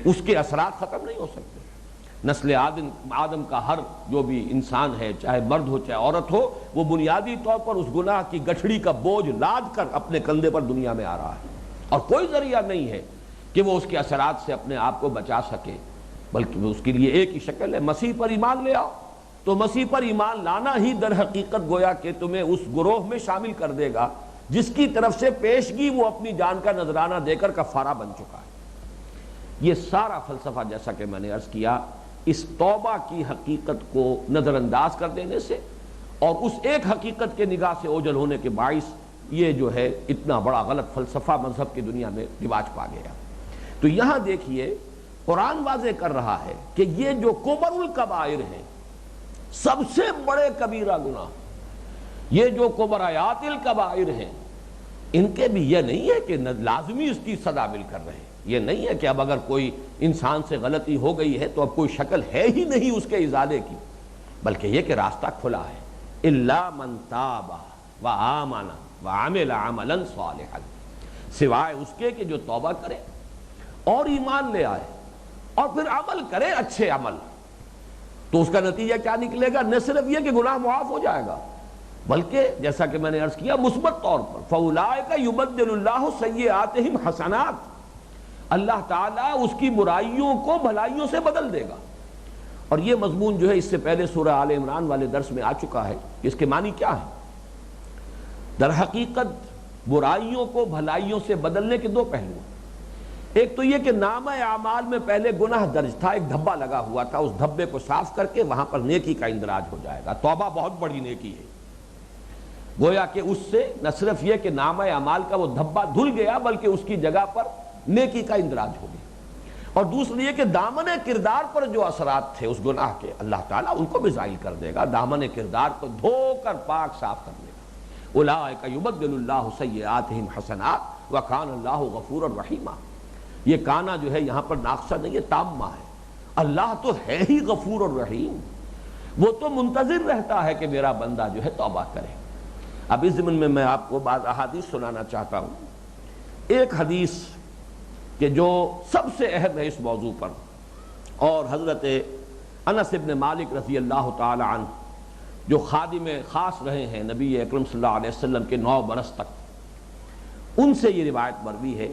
اس کے اثرات ختم نہیں ہو سکتے۔ نسل آدم کا ہر جو بھی انسان ہے، چاہے مرد ہو چاہے عورت ہو، وہ بنیادی طور پر اس گناہ کی گٹھڑی کا بوجھ لاد کر اپنے کندھے پر دنیا میں آ رہا ہے، اور کوئی ذریعہ نہیں ہے کہ وہ اس کے اثرات سے اپنے آپ کو بچا سکے، بلکہ اس کے لیے ایک ہی شکل ہے، مسیح پر ایمان لے آؤ۔ تو مسیح پر ایمان لانا ہی در حقیقت گویا کہ تمہیں اس گروہ میں شامل کر دے گا جس کی طرف سے پیشگی وہ اپنی جان کا نذرانہ دے کر کفارہ بن چکا ہے۔ یہ سارا فلسفہ جیسا کہ میں نے عرض کیا، اس توبہ کی حقیقت کو نظر انداز کر دینے سے اور اس ایک حقیقت کے نگاہ سے اوجھل ہونے کے باعث یہ جو ہے اتنا بڑا غلط فلسفہ مذہب کی دنیا میں رواج پا گیا۔ تو یہاں دیکھیے قرآن واضح کر رہا ہے کہ یہ جو کبر الکبائر ہیں، سب سے بڑے کبیرہ گناہ، یہ جو کبرایات الکبائر ہیں، ان کے بھی یہ نہیں ہے کہ لازمی اس کی سزا مل کر رہے، یہ نہیں ہے کہ اب اگر کوئی انسان سے غلطی ہو گئی ہے تو اب کوئی شکل ہے ہی نہیں اس کے ازالے کی، بلکہ یہ کہ راستہ کھلا ہے، الا من تاب وآمن وعمل عملا صالحا، سوائے اس کے کہ جو توبہ کرے اور ایمان لے آئے اور پھر عمل کرے اچھے عمل، تو اس کا نتیجہ کیا نکلے گا؟ نہ صرف یہ کہ گناہ معاف ہو جائے گا، بلکہ جیسا کہ میں نے عرض کیا مثبت طور پر فَأُولَٰئِكَ يُبَدِّلُ اللَّهُ سَيِّئَاتِهِمْ حَسَنَاتٍ، اللہ تعالیٰ اس کی برائیوں کو بھلائیوں سے بدل دے گا۔ اور یہ مضمون جو ہے اس سے پہلے سورہ آل عمران والے درس میں آ چکا ہے۔ اس کے معنی کیا ہے؟ در حقیقت برائیوں کو بھلائیوں سے بدلنے کے دو پہلو ہیں۔ ایک تو یہ کہ نامہ اعمال میں پہلے گناہ درج تھا، ایک دھبا لگا ہوا تھا، اس دھبے کو صاف کر کے وہاں پر نیکی کا اندراج ہو جائے گا۔ توبہ بہت بڑی نیکی ہے، گویا کہ اس سے نہ صرف یہ کہ نامہ اعمال کا وہ دھبا دھل گیا بلکہ اس کی جگہ پر نیکی کا اندراج ہو گیا۔ اور دوسری یہ کہ دامن کردار پر جو اثرات تھے اس گناہ کے، اللہ تعالیٰ ان کو بھی زائل کر دے گا، دامن کردار کو دھو کر پاک صاف کر دے گا۔ اولئک یبدل اللہ سیئاتہم حسنات وکان اللہ غفورا رحیما۔ یہ کانا جو ہے یہاں پر ناقصہ نہیں ہے، تامہ ہے۔ اللہ تو ہے ہی غفور الرحیم، وہ تو منتظر رہتا ہے کہ میرا بندہ جو ہے توبہ کرے۔ اب اس ضمن میں آپ کو بعض احادیث سنانا چاہتا ہوں۔ ایک حدیث کہ جو سب سے اہم ہے اس موضوع پر، اور حضرت انس بن مالک رضی اللہ تعالی عنہ جو خادم خاص رہے ہیں نبی اکرم صلی اللہ علیہ وسلم کے 9 برس تک، ان سے یہ روایت مروی ہے،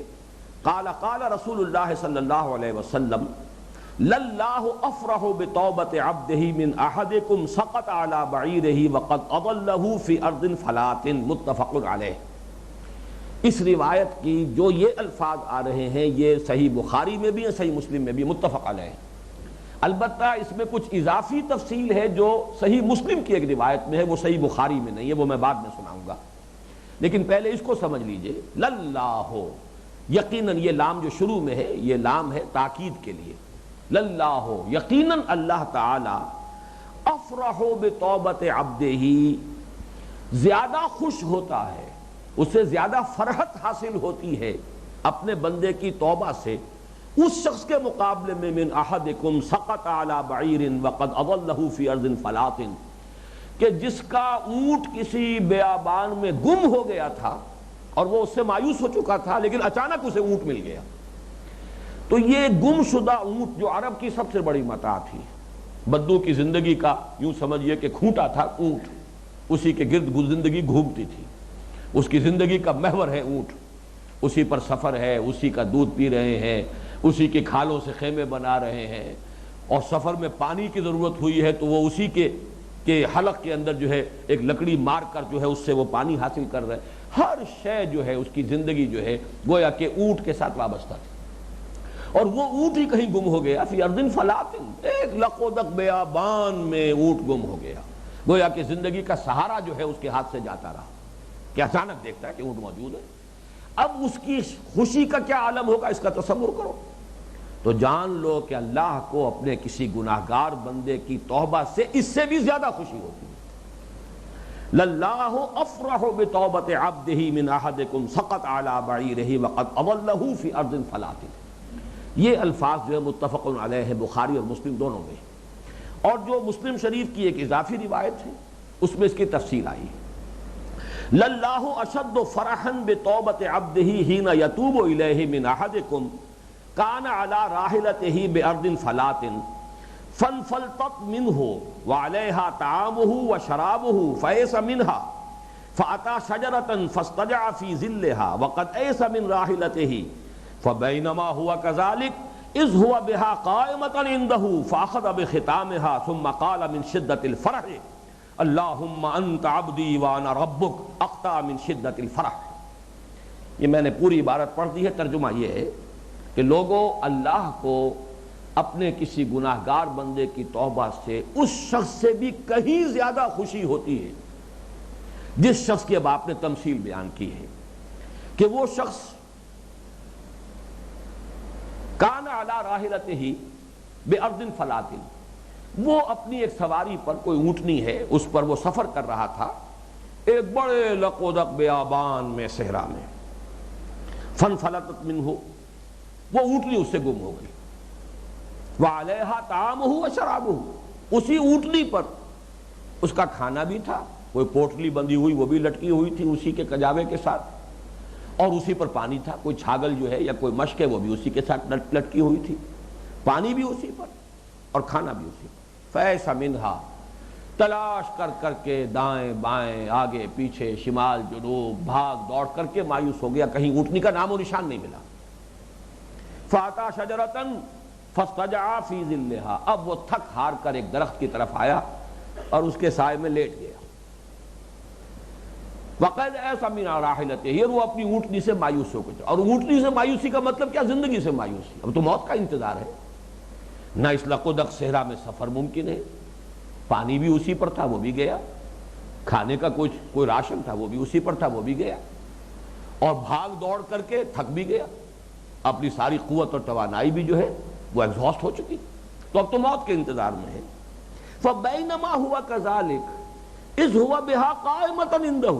قال قال رسول اللہ صلی اللہ علیہ وسلم للہ افرح بتوبۃ عبدہ من احدکم سقط علی بعیرہ وقد اضلہ فی ارض فلات، متفق علیہ۔ اس روایت کی جو یہ الفاظ آ رہے ہیں یہ صحیح بخاری میں بھی ہیں، صحیح مسلم میں بھی، متفق علیہ۔ البتہ اس میں کچھ اضافی تفصیل ہے جو صحیح مسلم کی ایک روایت میں ہے، وہ صحیح بخاری میں نہیں ہے، وہ میں بعد میں سناؤں گا۔ لیکن پہلے اس کو سمجھ لیجئے، للہ، یقیناً یہ لام جو شروع میں ہے یہ لام ہے تاکید کے لیے، للہ، یقیناً اللہ تعالی، افرح بتوبۃ عبدہ، زیادہ خوش ہوتا ہے، اسے زیادہ فرحت حاصل ہوتی ہے اپنے بندے کی توبہ سے اس شخص کے مقابلے میں من احدکم سقط علی بعیر وقد اضلہ فی ارض فلات، کہ جس کا اونٹ کسی بیابان میں گم ہو گیا تھا اور وہ اس سے مایوس ہو چکا تھا، لیکن اچانک اسے اونٹ مل گیا۔ تو یہ گم شدہ اونٹ جو عرب کی سب سے بڑی متاع تھی، بدو کی زندگی کا یوں سمجھیے کہ کھوٹا تھا اونٹ، اسی کے گرد زندگی گھومتی تھی، اس کی زندگی کا محور ہے اونٹ، اسی پر سفر ہے، اسی کا دودھ پی رہے ہیں، اسی کے کھالوں سے خیمے بنا رہے ہیں، اور سفر میں پانی کی ضرورت ہوئی ہے تو وہ اسی کے حلق کے اندر جو ہے ایک لکڑی مار کر جو ہے اس سے وہ پانی حاصل کر رہے ہیں۔ ہر شے جو ہے اس کی زندگی جو ہے گویا کہ اونٹ کے ساتھ وابستہ تھی، اور وہ اونٹ ہی کہیں گم ہو گیا، فی ارض فلات، ایک لقودق بیابان میں اونٹ گم ہو گیا، گویا کہ زندگی کا سہارا جو ہے اس کے ہاتھ سے جاتا رہا، کہ اچانک دیکھتا ہے کہ اونٹ موجود ہے۔ اب اس کی خوشی کا کیا عالم ہوگا اس کا تصور کرو۔ تو جان لو کہ اللہ کو اپنے کسی گناہگار بندے کی توبہ سے اس سے بھی زیادہ خوشی ہوتی ہے۔ للہ افرح بتوبۃ عبدہ من احدکم سقط علی بعیرہ وقد اضلہ فی ارض فلات، یہ الفاظ جو ہے متفق علیہ ہے، بخاری اور مسلم دونوں میں۔ اور جو مسلم شریف کی ایک اضافی روایت ہے اس میں اس کی تفصیل آئی ہے، للہ اشد فرحا بتوبۃ عبدہ حین یتوب الیہ من احدکم کان علی راحلتہ بارض فلات فانفلتت منہ وعلیہا طعامہ وشرابہ فایس منہا فأتی شجرۃ فاضطجع فی ظلھا وقد ایس من راحلتہ فبینما ہوا کذلک اذ ہوا بہا قائمۃ عندہ فاخذ بختامہا ثم قال من شدۃ الفرح اللہم انت عبدی وانا ربک اقطع من شدۃ الفرح۔ یہ میں نے پوری عبارت پڑھ دی ہے، ترجمہ یہ ہے کہ لوگوں، اللہ کو اپنے کسی گناہگار بندے کی توبہ سے اس شخص سے بھی کہیں زیادہ خوشی ہوتی ہے جس شخص کی اب آپ نے تمثیل بیان کی ہے، کہ وہ شخص کان علی راحلتہ بارض فلات، وہ اپنی ایک سواری پر، کوئی اونٹنی ہے اس پر وہ سفر کر رہا تھا ایک بڑے لقودق بیابان میں، صحرا میں، فانفلتت منہ، وہ اونٹنی اس سے گم ہو گئی، وعلیہا طعامہ وشرابہ، اسی اونٹنی پر اس کا کھانا بھی تھا، کوئی پوٹلی بندھی ہوئی وہ بھی لٹکی ہوئی تھی اسی کے کجاوے کے ساتھ، اور اسی پر پانی تھا، کوئی چھاگل جو ہے یا کوئی مشک ہے وہ بھی اسی کے ساتھ لٹکی ہوئی تھی، پانی بھی اسی پر اور کھانا بھی اسی پر۔ فیس منہا، تلاش کر کر کے دائیں بائیں آگے پیچھے شمال جنوب بھاگ دوڑ کر کے مایوس ہو گیا، کہیں اونٹنی کا نام و نشان نہیں ملا۔ فاتا شجرتن فاستجع فی ظلھا، اب وہ تھک ہار کر ایک درخت کی طرف آیا اور اس کے سائے میں لیٹ گیا۔ وقد ایسا من راحلتہ، یہ وہ اپنی اونٹنی سے مایوس ہو گیا، اور اونٹنی سے مایوسی کا مطلب کیا؟ زندگی سے مایوسی، اب تو موت کا انتظار ہے، نہ اس لقدق صحرا میں سفر ممکن ہے، پانی بھی اسی پر تھا وہ بھی گیا، کھانے کا کوئی راشن تھا وہ بھی اسی پر تھا وہ بھی گیا، اور بھاگ دوڑ کر کے تھک بھی گیا، اپنی ساری قوت اور توانائی بھی جو ہے وہ ایگزاسٹ ہو چکی، تو اب تو موت کے انتظار میں ہے۔ فبینما ہوا کذالک اذ ہوا بہا قائمۃ عندہ،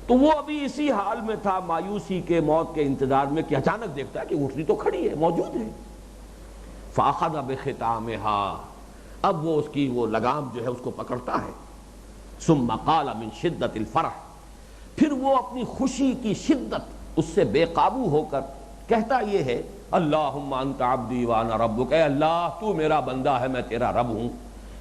تو وہ ابھی اسی حال میں تھا مایوسی کے موت کے انتظار میں کہ اچانک دیکھتا ہے کہ اونٹنی تو کھڑی ہے، موجود ہے۔ فاخذ بختامها، اب وہ اس کی وہ لگام جو ہے اس کو پکڑتا ہے۔ ثم قال من شدت الفرح، پھر وہ اپنی خوشی کی شدت اس سے بے قابو ہو کر کہتا یہ ہے، اللہم انت عبدی وانا ربک، اے اللہ تو میرا بندہ ہے میں تیرا رب ہوں۔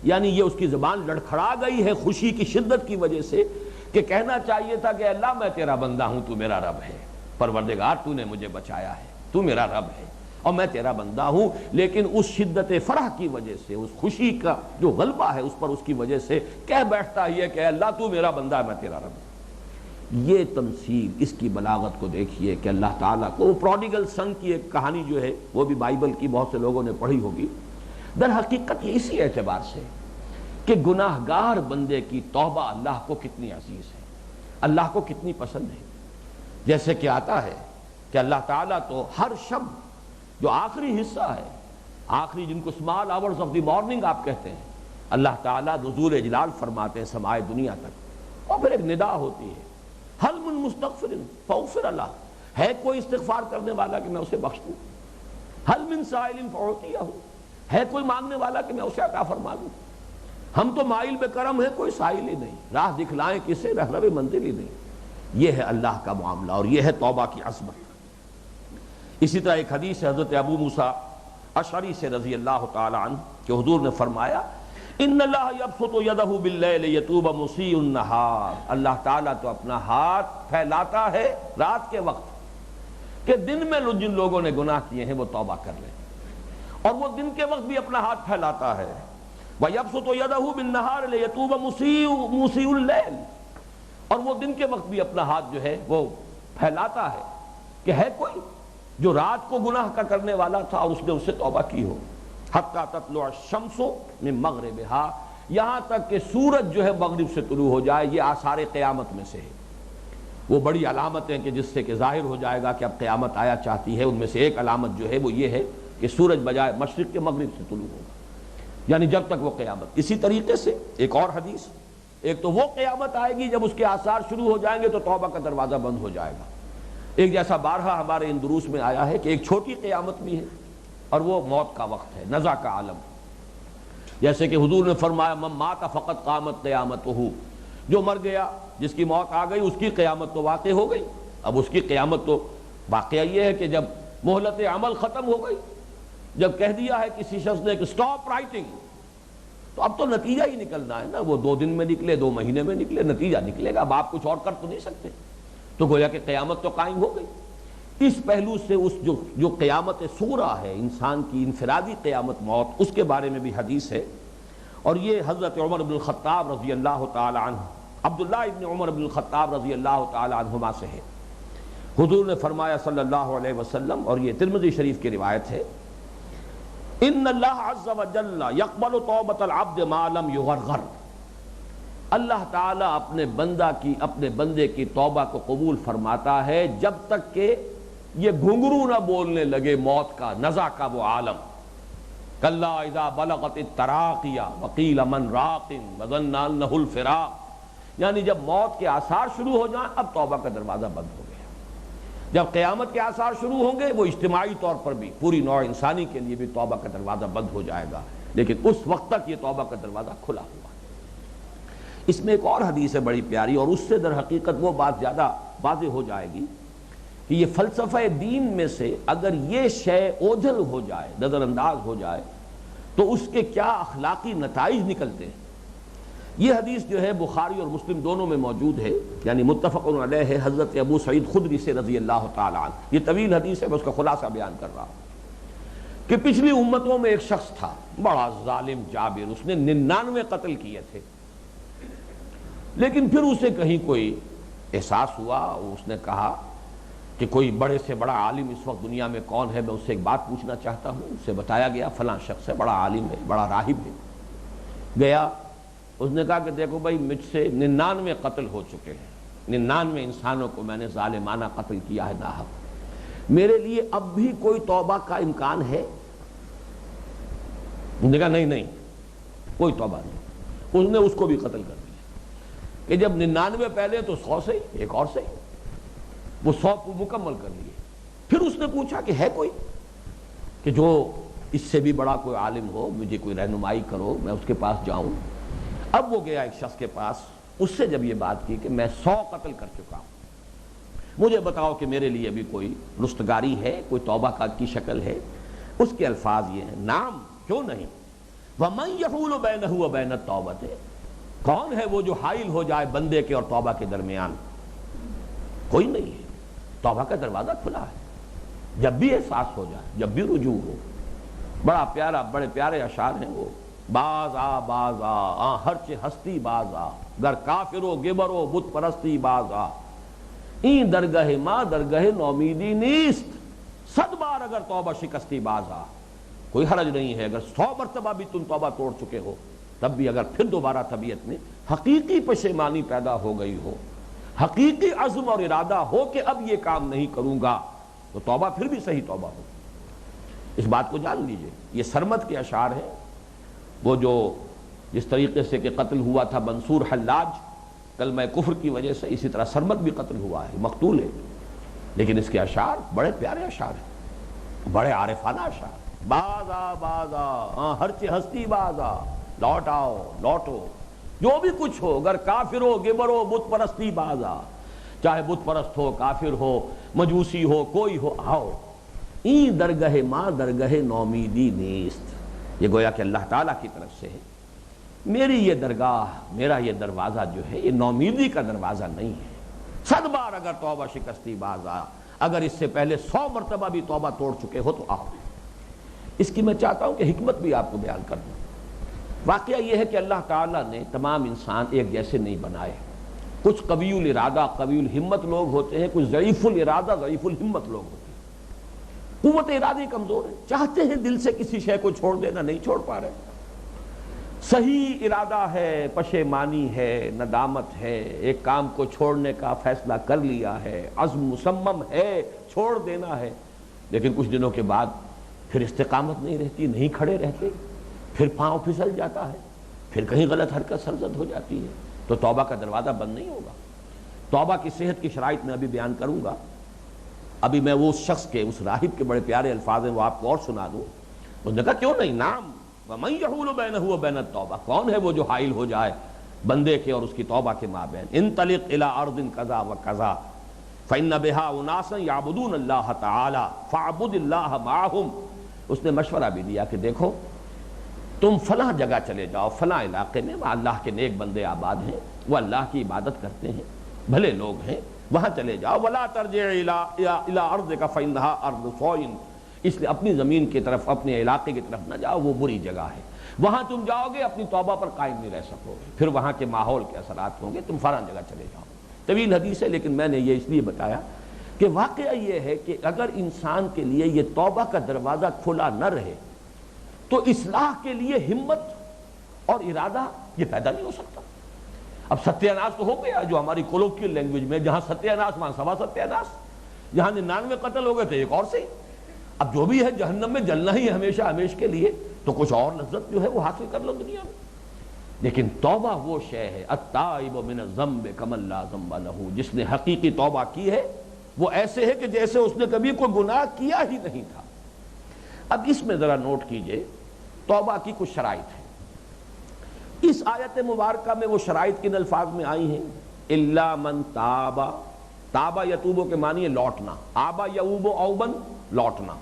یعنی یہ اس کی زبان لڑکھڑا گئی ہے خوشی کی شدت کی وجہ سے کہ کہنا چاہیے تھا کہ اللہ میں تیرا بندہ ہوں، تو میرا رب ہے، پروردگار تو نے مجھے بچایا ہے، تو میرا رب ہے اور میں تیرا بندہ ہوں، لیکن اس شدت فرح کی وجہ سے، اس خوشی کا جو غلبہ ہے اس پر، اس کی وجہ سے کہہ بیٹھتا ہے کہ اللہ تو میرا بندہ ہے میں تیرا رب ہوں۔ یہ تمثیل، اس کی بلاغت کو دیکھیے کہ اللہ تعالیٰ کو، وہ پروڈیگل سن کی ایک کہانی جو ہے وہ بھی بائبل کی بہت سے لوگوں نے پڑھی ہوگی، در حقیقت یہ اسی اعتبار سے کہ گناہ گار بندے کی توبہ اللہ کو کتنی عزیز ہے، اللہ کو کتنی پسند ہے۔ جیسے کہ آتا ہے کہ اللہ تعالیٰ تو ہر شب جو آخری حصہ ہے، آخری جن کو small hours of the morning آپ کہتے ہیں، اللہ تعالیٰ نزول اجلال فرماتے ہیں سمائے دنیا تک، اور پھر ایک ندا ہوتی ہے، حل من مستغفر فاغفر له، ہے کوئی استغفار کرنے والا کہ میں اسے بخش دوں، حل من سائل فاعطیہ، ہے کوئی مانگنے والا کہ میں اسے عطا فرما دوں۔ ہم تو مائل بے کرم ہے، کوئی سائل ہی نہیں، راہ دکھلائیں کسے، رہنو منزل ہی نہیں۔ یہ ہے اللہ کا معاملہ اور یہ ہے توبہ کی عظمت۔ اسی طرح ایک حدیث ہے حضرت ابو موسیٰ اشعری سے رضی اللہ تعالی عنہ کہ حضور نے فرمایا، ان اللہ یبسط یدہ باللیل یتوب مسیء النہار، اللہ تعالیٰ تو اپنا ہاتھ پھیلاتا ہے رات کے وقت کہ دن میں جن لوگوں نے گناہ کیے ہیں وہ توبہ کر لیں، اور وہ دن کے وقت بھی اپنا ہاتھ پھیلاتا ہے، وَيَبْسُطُ يَدَهُ بِالنَّهَارِ لِيَتُوبَ مُسِيءُ اللَّيْلِ، اور وہ دن کے وقت بھی اپنا ہاتھ جو ہے وہ پھیلاتا ہے کہ ہے کوئی جو رات کو گناہ کا کرنے والا تھا اور اس نے اس سے توبہ کی ہو، حَتَّى تَطْلُعَ الشَّمْسُ مِن مَغْرِبِهَا، یہاں تک کہ سورج جو ہے مغرب سے طلوع ہو جائے۔ یہ آثار قیامت میں سے ہے، وہ بڑی علامتیں کہ جس سے کہ ظاہر ہو جائے گا کہ اب قیامت آیا چاہتی ہے، ان میں سے ایک علامت جو ہے وہ یہ ہے کہ سورج بجائے مشرق کے مغرب سے طلوع ہوگا، یعنی جب تک وہ قیامت۔ اسی طریقے سے ایک اور حدیث، ایک تو وہ قیامت آئے گی جب اس کے آثار شروع ہو جائیں گے تو توبہ کا دروازہ بند ہو جائے گا۔ ایک جیسا بارہا ہمارے ان دروس میں آیا ہے کہ ایک چھوٹی قیامت بھی ہے اور وہ موت کا وقت ہے، نزع کا عالم، جیسے کہ حضور نے فرمایا من مات فقط قامت قیامتہ، جو مر گیا جس کی موت آ گئی اس کی قیامت تو واقع ہو گئی۔ اب اس کی قیامت تو واقعہ یہ ہے کہ جب مہلت عمل ختم ہو گئی، جب کہہ دیا ہے کسی شخص نے کہ سٹاپ رائٹنگ، تو اب تو نتیجہ ہی نکلنا ہے نا، وہ 2 دن میں نکلے 2 مہینے میں نکلے، نتیجہ نکلے گا، اب آپ کچھ اور کر تو نہیں سکتے، تو گویا کہ قیامت تو قائم ہو گئی۔ اس پہلو سے اس جو قیامت صغریٰ ہے، انسان کی انفرادی قیامت موت، اس کے بارے میں بھی حدیث ہے، اور یہ حضرت عمر بن الخطاب رضی اللہ تعالی عنہ، عبداللہ ابن عمر بن الخطاب رضی اللہ تعالی عنہما سے ہے۔ حضور نے فرمایا صلی اللہ علیہ وسلم، اور یہ ترمذی شریف کی روایت ہے، ان اللہ عز وجل یقبل توبۃ العبد ما لم یغرغر، اللہ تعالیٰ اپنے بندے کی توبہ کو قبول فرماتا ہے جب تک کہ یہ گھنگرو نہ بولنے لگے موت کا، نزع کا وہ عالم۔ کلا اذا بلغت التراقی وقیل من راق وظن انہ الفراق، یعنی جب موت کے آثار شروع ہو جائیں اب توبہ کا دروازہ بند ہو گیا۔ جب قیامت کے آثار شروع ہوں گے وہ اجتماعی طور پر بھی پوری نوع انسانی کے لیے بھی توبہ کا دروازہ بند ہو جائے گا، لیکن اس وقت تک یہ توبہ کا دروازہ کھلا ہوا۔ اس میں ایک اور حدیث ہے بڑی پیاری، اور اس سے در حقیقت وہ بات زیادہ واضح ہو جائے گی کہ یہ فلسفہ دین میں سے اگر یہ شے اوجھل ہو جائے، نظر انداز ہو جائے، تو اس کے کیا اخلاقی نتائج نکلتے ہیں۔ یہ حدیث جو ہے بخاری اور مسلم دونوں میں موجود ہے، یعنی متفق علیہ ہے، حضرت ابو سعید خدری سے رضی اللہ تعالی عنہ۔ یہ طویل حدیث ہے، میں اس کا خلاصہ بیان کر رہا ہوں کہ پچھلی امتوں میں ایک شخص تھا، بڑا ظالم جابر، اس نے 99 قتل کیے تھے، لیکن پھر اسے کہیں کوئی احساس ہوا، اس نے کہا کہ کوئی بڑے سے بڑا عالم اس وقت دنیا میں کون ہے، میں اس سے ایک بات پوچھنا چاہتا ہوں۔ اسے بتایا گیا فلاں شخص ہے، بڑا عالم ہے، بڑا راہب ہے۔ گیا، اس نے کہا کہ دیکھو بھائی، مجھ سے 99 قتل ہو چکے ہیں، 99 انسانوں کو میں نے ظالمانہ قتل کیا ہے ناحق، میرے لیے اب بھی کوئی توبہ کا امکان ہے؟ اس نے کہا نہیں کوئی توبہ نہیں۔ اس نے اس کو بھی قتل کر دیا کہ جب 99 پہلے تو 100 سے ایک اور سے وہ 100 کو مکمل کر لیے۔ پھر اس نے پوچھا کہ ہے کوئی کہ جو اس سے بھی بڑا کوئی عالم ہو، مجھے کوئی رہنمائی کرو، میں اس کے پاس جاؤں۔ اب وہ گیا ایک شخص کے پاس، اس سے جب یہ بات کی کہ میں 100 قتل کر چکا ہوں، مجھے بتاؤ کہ میرے لیے بھی کوئی رستگاری ہے، کوئی توبہ کی شکل ہے؟ اس کے الفاظ یہ ہیں، نام کیوں نہیں، وَمَن يَحُولُ بَيْنَهُ وَبَيْنَ التَّوْبَةِ، کون ہے وہ جو حائل ہو جائے بندے کے اور توبہ کے درمیان؟ کوئی نہیں ہے، توبہ کا دروازہ کھلا ہے، جب بھی احساس ہو جائے، جب بھی رجوع ہو۔ بڑا پیارا، بڑے پیارے اشعار ہیں وہ، باز آ ہر چہ ہستی باز آ، گر کافر و گبر و بت پرستی باز آ، این درگہ ما درگہ نومیدی نیست، 100 بار اگر توبہ شکستی باز آ۔ کوئی حرج نہیں ہے اگر 100 مرتبہ بھی تم توبہ توڑ چکے ہو، تب بھی اگر پھر دوبارہ طبیعت میں حقیقی پشیمانی پیدا ہو گئی ہو، حقیقی عزم اور ارادہ ہو کہ اب یہ کام نہیں کروں گا، تو توبہ پھر بھی صحیح توبہ ہو۔ اس بات کو جان لیجئے، یہ سرمد کے اشعار ہیں، وہ جو جس طریقے سے کہ قتل ہوا تھا منصور حلاج کلمہ کفر کی وجہ سے، اسی طرح سرمد بھی قتل ہوا ہے، مقتول ہے، لیکن اس کے اشعار بڑے پیارے اشعار ہیں، بڑے عارفانہ اشعار۔ باز آ ہر چہ ہستی باز آ، لوٹ آؤ لوٹو، جو بھی کچھ ہو، اگر کافر ہو گبر ہو بت پرستی باز آ، چاہے بت پرست ہو، کافر ہو، مجوسی ہو، کوئی ہو، آؤ۔ این درگہ ما درگہ نومیدی نیست، یہ گویا کہ اللہ تعالیٰ کی طرف سے ہے، میری یہ درگاہ، میرا یہ دروازہ جو ہے یہ نومیدی کا دروازہ نہیں ہے، 100 بار اگر توبہ شکستی باز آ، اگر اس سے پہلے 100 مرتبہ بھی توبہ توڑ چکے ہو تو آؤ۔ اس کی میں چاہتا ہوں کہ حکمت بھی آپ کو بیان کر دوں۔ واقعہ یہ ہے کہ اللہ تعالیٰ نے تمام انسان ایک جیسے نہیں بنائے، کچھ قوی الارادہ قوی الہمت لوگ ہوتے ہیں، کچھ ضعیف الارادہ ضعیف الہمت لوگ ہوتے ہیں۔ قوت ارادی کمزور ہے، چاہتے ہیں دل سے کسی شے کو چھوڑ دینا، نہیں چھوڑ پا رہے۔ صحیح ارادہ ہے، پشیمانی ہے، ندامت ہے، ایک کام کو چھوڑنے کا فیصلہ کر لیا ہے، عزم مصمم ہے، چھوڑ دینا ہے، لیکن کچھ دنوں کے بعد پھر استقامت نہیں رہتی، نہیں کھڑے رہتے، پھر پاؤں پھسل جاتا ہے، پھر کہیں غلط حرکت سرزد ہو جاتی ہے، تو توبہ کا دروازہ بند نہیں ہوگا۔ توبہ کی صحت کی شرائط میں ابھی بیان کروں گا۔ ابھی میں وہ اس شخص کے، اس راہب کے بڑے پیارے الفاظ ہیں، وہ آپ کو اور سنا دوں۔ اس نے کہا کیوں نہیں، نام وَمَن يَحُولُ بَيْنَهُ وَبَيْنَ التَّوْبَةِ، کون ہے وہ جو حائل ہو جائے بندے کے اور اس کی توبہ کے مابین؟ انطلق إِلَىٰ أَرْضٍ كَذَا وَكَذَا فَإِنَّ بِهَا أُنَاسًا يَعْبُدُونَ اللَّهَ تَعَالَىٰ فَاعْبُدِ اللَّهَ مَعَهُمْ۔ اس نے مشورہ بھی دیا کہ دیکھو تم فلاں جگہ چلے جاؤ، فلاں علاقے میں، وہاں اللہ کے نیک بندے آباد ہیں، وہ اللہ کی عبادت کرتے ہیں، بھلے لوگ ہیں، وہاں چلے جاؤ۔ وَلَا تَرْجِعْ إِلَىٰ أَرْضِكَ فَإِنَّهَا أَرْضُ سَوْءٍ، اس لیے اپنی زمین کی طرف، اپنے علاقے کی طرف نہ جاؤ، وہ بری جگہ ہے، وہاں تم جاؤ گے اپنی توبہ پر قائم نہیں رہ سکو گے، پھر وہاں کے ماحول کے اثرات ہوں گے، تم فلاں جگہ چلے جاؤ۔ طویل حدیث ہے، لیکن میں نے یہ اس لیے بتایا کہ واقعہ یہ ہے کہ اگر انسان کے لیے یہ توبہ کا دروازہ کھلا نہ رہے تو اصلاح کے لیے ہمت اور ارادہ یہ پیدا نہیں ہو سکتا۔ اب ستیہ ناس تو ہو گیا، جو ہماری کولوکیل لینگویج میں، جہاں ستیہ ناس وہاں سوا ستیہ ناس، جہاں 99 قتل ہو گئے تھے ایک اور سے، اب جو بھی ہے جہنم میں جلنا ہی ہے ہمیشہ ہمیش کے لیے، تو کچھ اور لذت جو ہے وہ حاصل کر لو دنیا میں۔ لیکن توبہ وہ شے ہے، التائب من الذنب کمن لا ذنب لہ، جس نے حقیقی توبہ کی ہے وہ ایسے ہے کہ جیسے اس نے کبھی کوئی گناہ کیا ہی نہیں تھا۔ اب اس میں ذرا نوٹ کیجئے، توبہ کی کچھ شرائط ہیں۔ اس آیت مبارکہ میں وہ شرائط کن الفاظ میں آئی ہیں؟ الا من تاب تابا یتوبو کے معنی ہے لوٹنا، آبا یعوب اوبن لوٹنا۔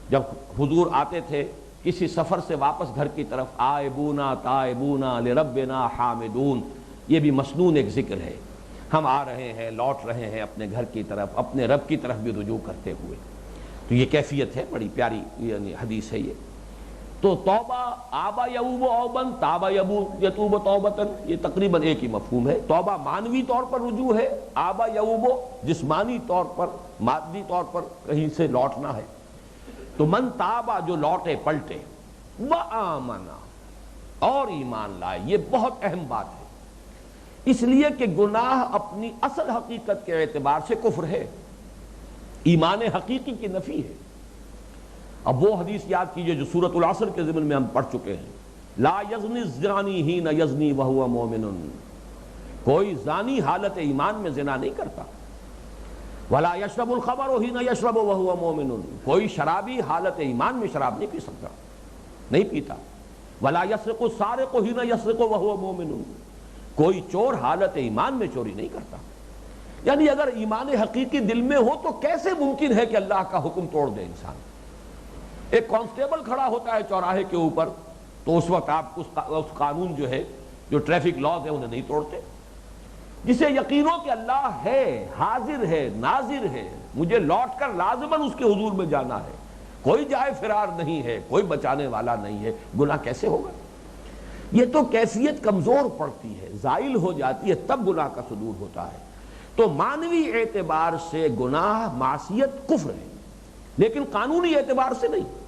جب حضور آتے تھے کسی سفر سے واپس گھر کی طرف، آئبونا تائبونا لربنا حامدون، یہ بھی مسنون ایک ذکر ہے، ہم آ رہے ہیں، لوٹ رہے ہیں اپنے گھر کی طرف، اپنے رب کی طرف بھی رجوع کرتے ہوئے۔ تو یہ کیفیت ہے، بڑی پیاری یعنی حدیث ہے یہ۔ تو توبہ آبا یعوب اوبن تابا یتوب توبتن، یہ تقریباً ایک ہی مفہوم ہے۔ توبہ معنوی طور پر رجوع ہے، آبا یعوب جسمانی طور پر، مادی طور پر کہیں سے لوٹنا ہے۔ تو من تابا جو لوٹے پلٹے، وآمنا اور ایمان لائے، یہ بہت اہم بات ہے، اس لیے کہ گناہ اپنی اصل حقیقت کے اعتبار سے کفر ہے، ایمان حقیقی کی نفی ہے۔ اب وہ حدیث یاد کیجئے جو سورۃ العصر کے ضمن میں ہم پڑھ چکے ہیں، لا یزنی الزانی حین یزنی وہو مومن، کوئی زانی حالت ایمان میں زنا نہیں کرتا۔ ولا یشرب الخمر حین یشرب وہو مومن، کوئی شرابی حالت ایمان میں شراب نہیں پی سکتا، نہیں پیتا۔ ولا یسرق السارق حین یسرق وہو مومن، کوئی چور حالت ایمان میں چوری نہیں کرتا۔ یعنی اگر ایمان حقیقی دل میں ہو تو کیسے ممکن ہے کہ اللہ کا حکم توڑ دے انسان؟ ایک کانسٹیبل کھڑا ہوتا ہے چوراہے کے اوپر تو اس وقت آپ اس قانون جو ہے، جو ٹریفک لاز ہے، انہیں نہیں توڑتے۔ جسے یقین ہو کہ اللہ ہے، حاضر ہے، ناظر ہے، مجھے لوٹ کر لازماً اس کے حضور میں جانا ہے، کوئی جائے فرار نہیں ہے، کوئی بچانے والا نہیں ہے، گناہ کیسے ہوگا؟ یہ تو کیفیت کمزور پڑتی ہے، زائل ہو جاتی ہے، تب گناہ کا صدور ہوتا ہے۔ تو معنوی اعتبار سے گناہ معصیت کفر ہے، لیکن قانونی اعتبار سے نہیں۔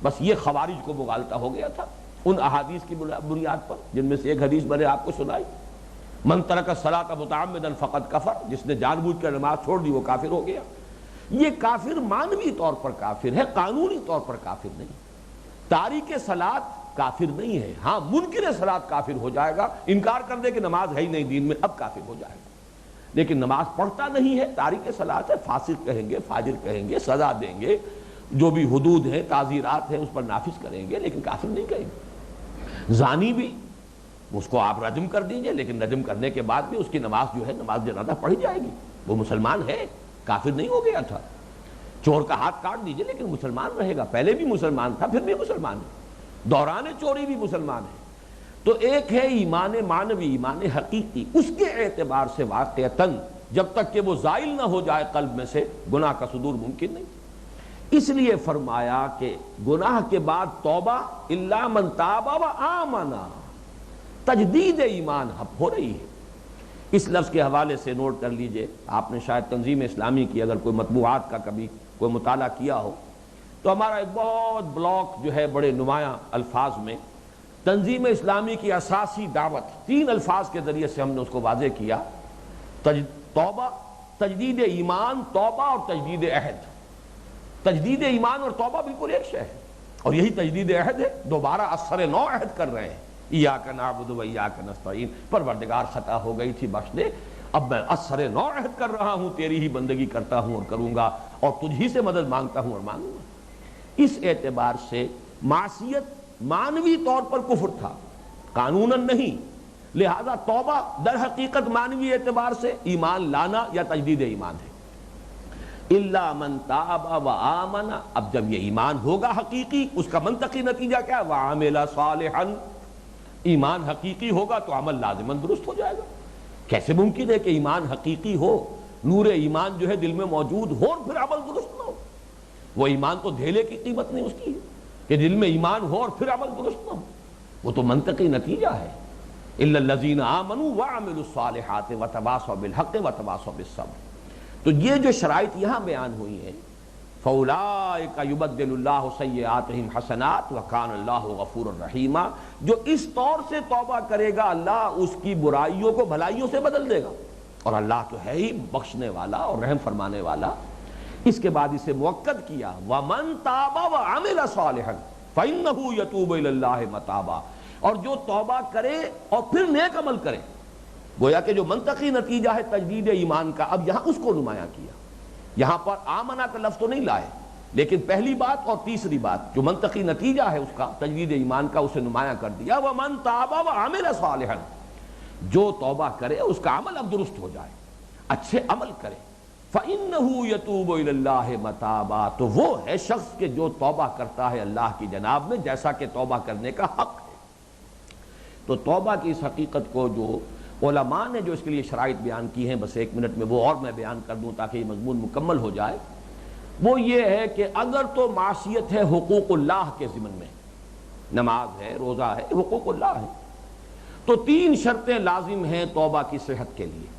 بس یہ خوارج کو مغالطہ ہو گیا تھا ان احادیث کی بنیاد پر، جن میں سے ایک حدیث میں نے آپ کو سنائی، من ترک الصلاۃ متعمدا فقد کفر، جس نے جان بوجھ کر نماز چھوڑ دی وہ کافر ہو گیا۔ یہ کافر معنوی طور پر کافر ہے، قانونی طور پر کافر نہیں۔ تارک صلاۃ کافر نہیں ہے، ہاں منکر صلاۃ کافر ہو جائے گا، انکار کر دے کہ نماز ہے ہی نہیں دین میں، اب کافر ہو جائے گا۔ لیکن نماز پڑھتا نہیں ہے، تارک صلاۃ ہے، فاسق کہیں گے، فاجر کہیں گے، سزا دیں گے، جو بھی حدود ہیں، تعزیرات ہیں، اس پر نافذ کریں گے، لیکن کافر نہیں کہیں گے۔ زانی بھی، اس کو آپ رجم کر دیجئے، لیکن رجم کرنے کے بعد بھی اس کی نماز جو ہے، نماز جنازہ پڑھی جائے گی، وہ مسلمان ہے، کافر نہیں ہو گیا تھا۔ چور کا ہاتھ کاٹ دیجئے لیکن مسلمان رہے گا، پہلے بھی مسلمان تھا، پھر بھی مسلمان ہے، دوران چوری بھی مسلمان ہے۔ تو ایک ہے ایمان معنوی، ایمان حقیقی، اس کے اعتبار سے واقعتاً جب تک کہ وہ زائل نہ ہو جائے قلب میں سے، گناہ کا صدور ممکن نہیں۔ اس لیے فرمایا کہ گناہ کے بعد توبہ، الا من تاب و آمن، تجدید ایمان ہو رہی ہے۔ اس لفظ کے حوالے سے نوٹ کر لیجئے، آپ نے شاید تنظیم اسلامی کی اگر کوئی مطبوعات کا کبھی کوئی مطالعہ کیا ہو تو ہمارا ایک بہت بلاک جو ہے بڑے نمایاں الفاظ میں تنظیم اسلامی کی اساسی دعوت، 3 الفاظ کے ذریعے سے ہم نے اس کو واضح کیا، توبہ، تجدید ایمان، توبہ اور تجدید عہد۔ تجدید ایمان اور توبہ بالکل ایک شے ہے، اور یہی تجدید عہد ہے، دوبارہ اثر نو عہد کر رہے ہیں، ایاک نعبد و ایاک نستعین، پروردگار خطا ہو گئی تھی بخش دے، اب میں اثر نو عہد کر رہا ہوں، تیری ہی بندگی کرتا ہوں اور کروں گا، اور تجھ ہی سے مدد مانگتا ہوں اور مانگوں گا۔ اس اعتبار سے معصیت معنوی طور پر کفر تھا، قانوناً نہیں، لہذا توبہ در حقیقت معنوی اعتبار سے ایمان لانا یا تجدید ایمان ہے۔ الا من تاب و آمن، اب جب یہ ایمان ہوگا حقیقی، اس کا منطقی نتیجہ کیا ہے؟ وعمل صالحا، ایمان حقیقی ہوگا تو عمل لازماً درست ہو جائے گا۔ کیسے ممکن ہے کہ ایمان حقیقی ہو، نور ایمان جو ہے دل میں موجود ہو اور پھر عمل درست نہ ہو؟ وہ ایمان تو دھیلے کی قیمت نہیں اس کی کہ دل میں ایمان ہو اور پھر عمل درست نہ ہو، وہ تو منطقی نتیجہ ہے۔ الا الذین آمنوا وعملوا الصالحات وتواصوا بالحق وتواصوا بالصبر۔ تو یہ جو شرائط یہاں بیان ہوئی ہیں، فَأُولَٰئِکَ يُبَدِّلُ اللَّهُ سَیِّئَاتِهِمْ حَسَنَاتٍ وَكَانَ اللَّهُ غَفُورًا رَحِیمًا، جو اس طور سے توبہ کرے گا اللہ اس کی برائیوں کو بھلائیوں سے بدل دے گا، اور اللہ تو ہے ہی بخشنے والا اور رحم فرمانے والا۔ اس کے بعد اسے موقت کیا، وَمَن تَابَ وَعَمِلَ صَالِحًا فَإِنَّهُ يَتُوبُ إِلَى اللَّهِ مَتَابًا، اور جو توبہ کرے اور پھر نیک عمل کرے، گویا کہ جو منطقی نتیجہ ہے تجدید ایمان کا، اب یہاں اس کو نمایاں کیا۔ یہاں پر آمنہ کا لفظ تو نہیں لائے، لیکن پہلی بات اور تیسری بات جو منطقی نتیجہ ہے اس کا تجدید ایمان کا، اسے نمایاں کر دیا۔ وَمَن تَابَ وَعَمِلَ صَالِحًا، جو توبہ کرے اس کا عمل اب درست ہو جائے، اچھے عمل کرے، فَإِنَّهُ يَتُوبُ إِلَى اللَّهِ مَتَابًا، تو وہ ہے شخص کہ جو توبہ کرتا ہے اللہ کی جناب میں جیسا کہ توبہ کرنے کا حق ہے۔ تو توبہ کی اس حقیقت کو جو علماء نے جو اس کے لیے شرائط بیان کی ہیں، بس 1 منٹ میں وہ اور میں بیان کر دوں تاکہ یہ مضمون مکمل ہو جائے، وہ یہ ہے کہ اگر تو معصیت ہے حقوق اللہ کے ضمن میں، نماز ہے، روزہ ہے، حقوق اللہ ہے، تو 3 شرطیں لازم ہیں توبہ کی صحت کے لیے،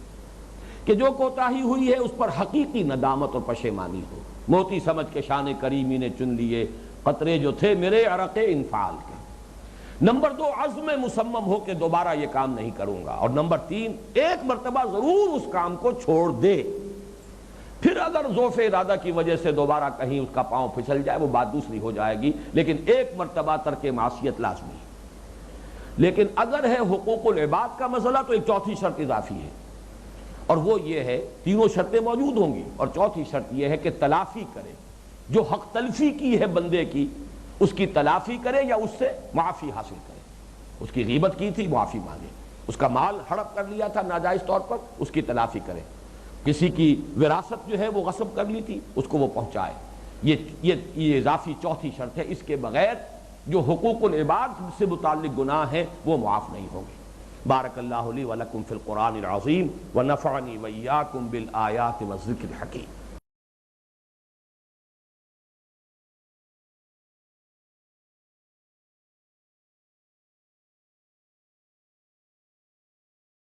کہ جو کوتاہی ہوئی ہے اس پر حقیقی ندامت اور پشیمانی ہو، موتی سمجھ کے شان کریمی نے چن لیے قطرے جو تھے میرے عرق انفعال کے۔ نمبر 2، عزم مصمم ہو کہ دوبارہ یہ کام نہیں کروں گا، اور نمبر 3، ایک مرتبہ ضرور اس کام کو چھوڑ دے، پھر اگر ضعف ارادہ کی وجہ سے دوبارہ کہیں اس کا پاؤں پھسل جائے وہ بات دوسری ہو جائے گی، لیکن ایک مرتبہ ترک معصیت لازمی ہے۔ لیکن اگر ہے حقوق العباد کا مسئلہ تو ایک چوتھی شرط اضافی ہے، اور وہ یہ ہے، تینوں شرطیں موجود ہوں گی، اور چوتھی شرط یہ ہے کہ تلافی کرے، جو حق تلفی کی ہے بندے کی اس کی تلافی کرے یا اس سے معافی حاصل کرے۔ اس کی غیبت کی تھی، معافی مانگے، اس کا مال ہڑپ کر لیا تھا ناجائز طور پر، اس کی تلافی کرے، کسی کی وراثت جو ہے وہ غصب کر لی تھی اس کو وہ پہنچائے۔ یہ اضافی چوتھی شرط ہے، اس کے بغیر جو حقوق العباد سے متعلق گناہ ہیں وہ معاف نہیں ہوں گے۔ بارک اللہ لی ولکم فی القرآن العظیم ونفعنی وإیاکم بالآیات والذکر الحکیم۔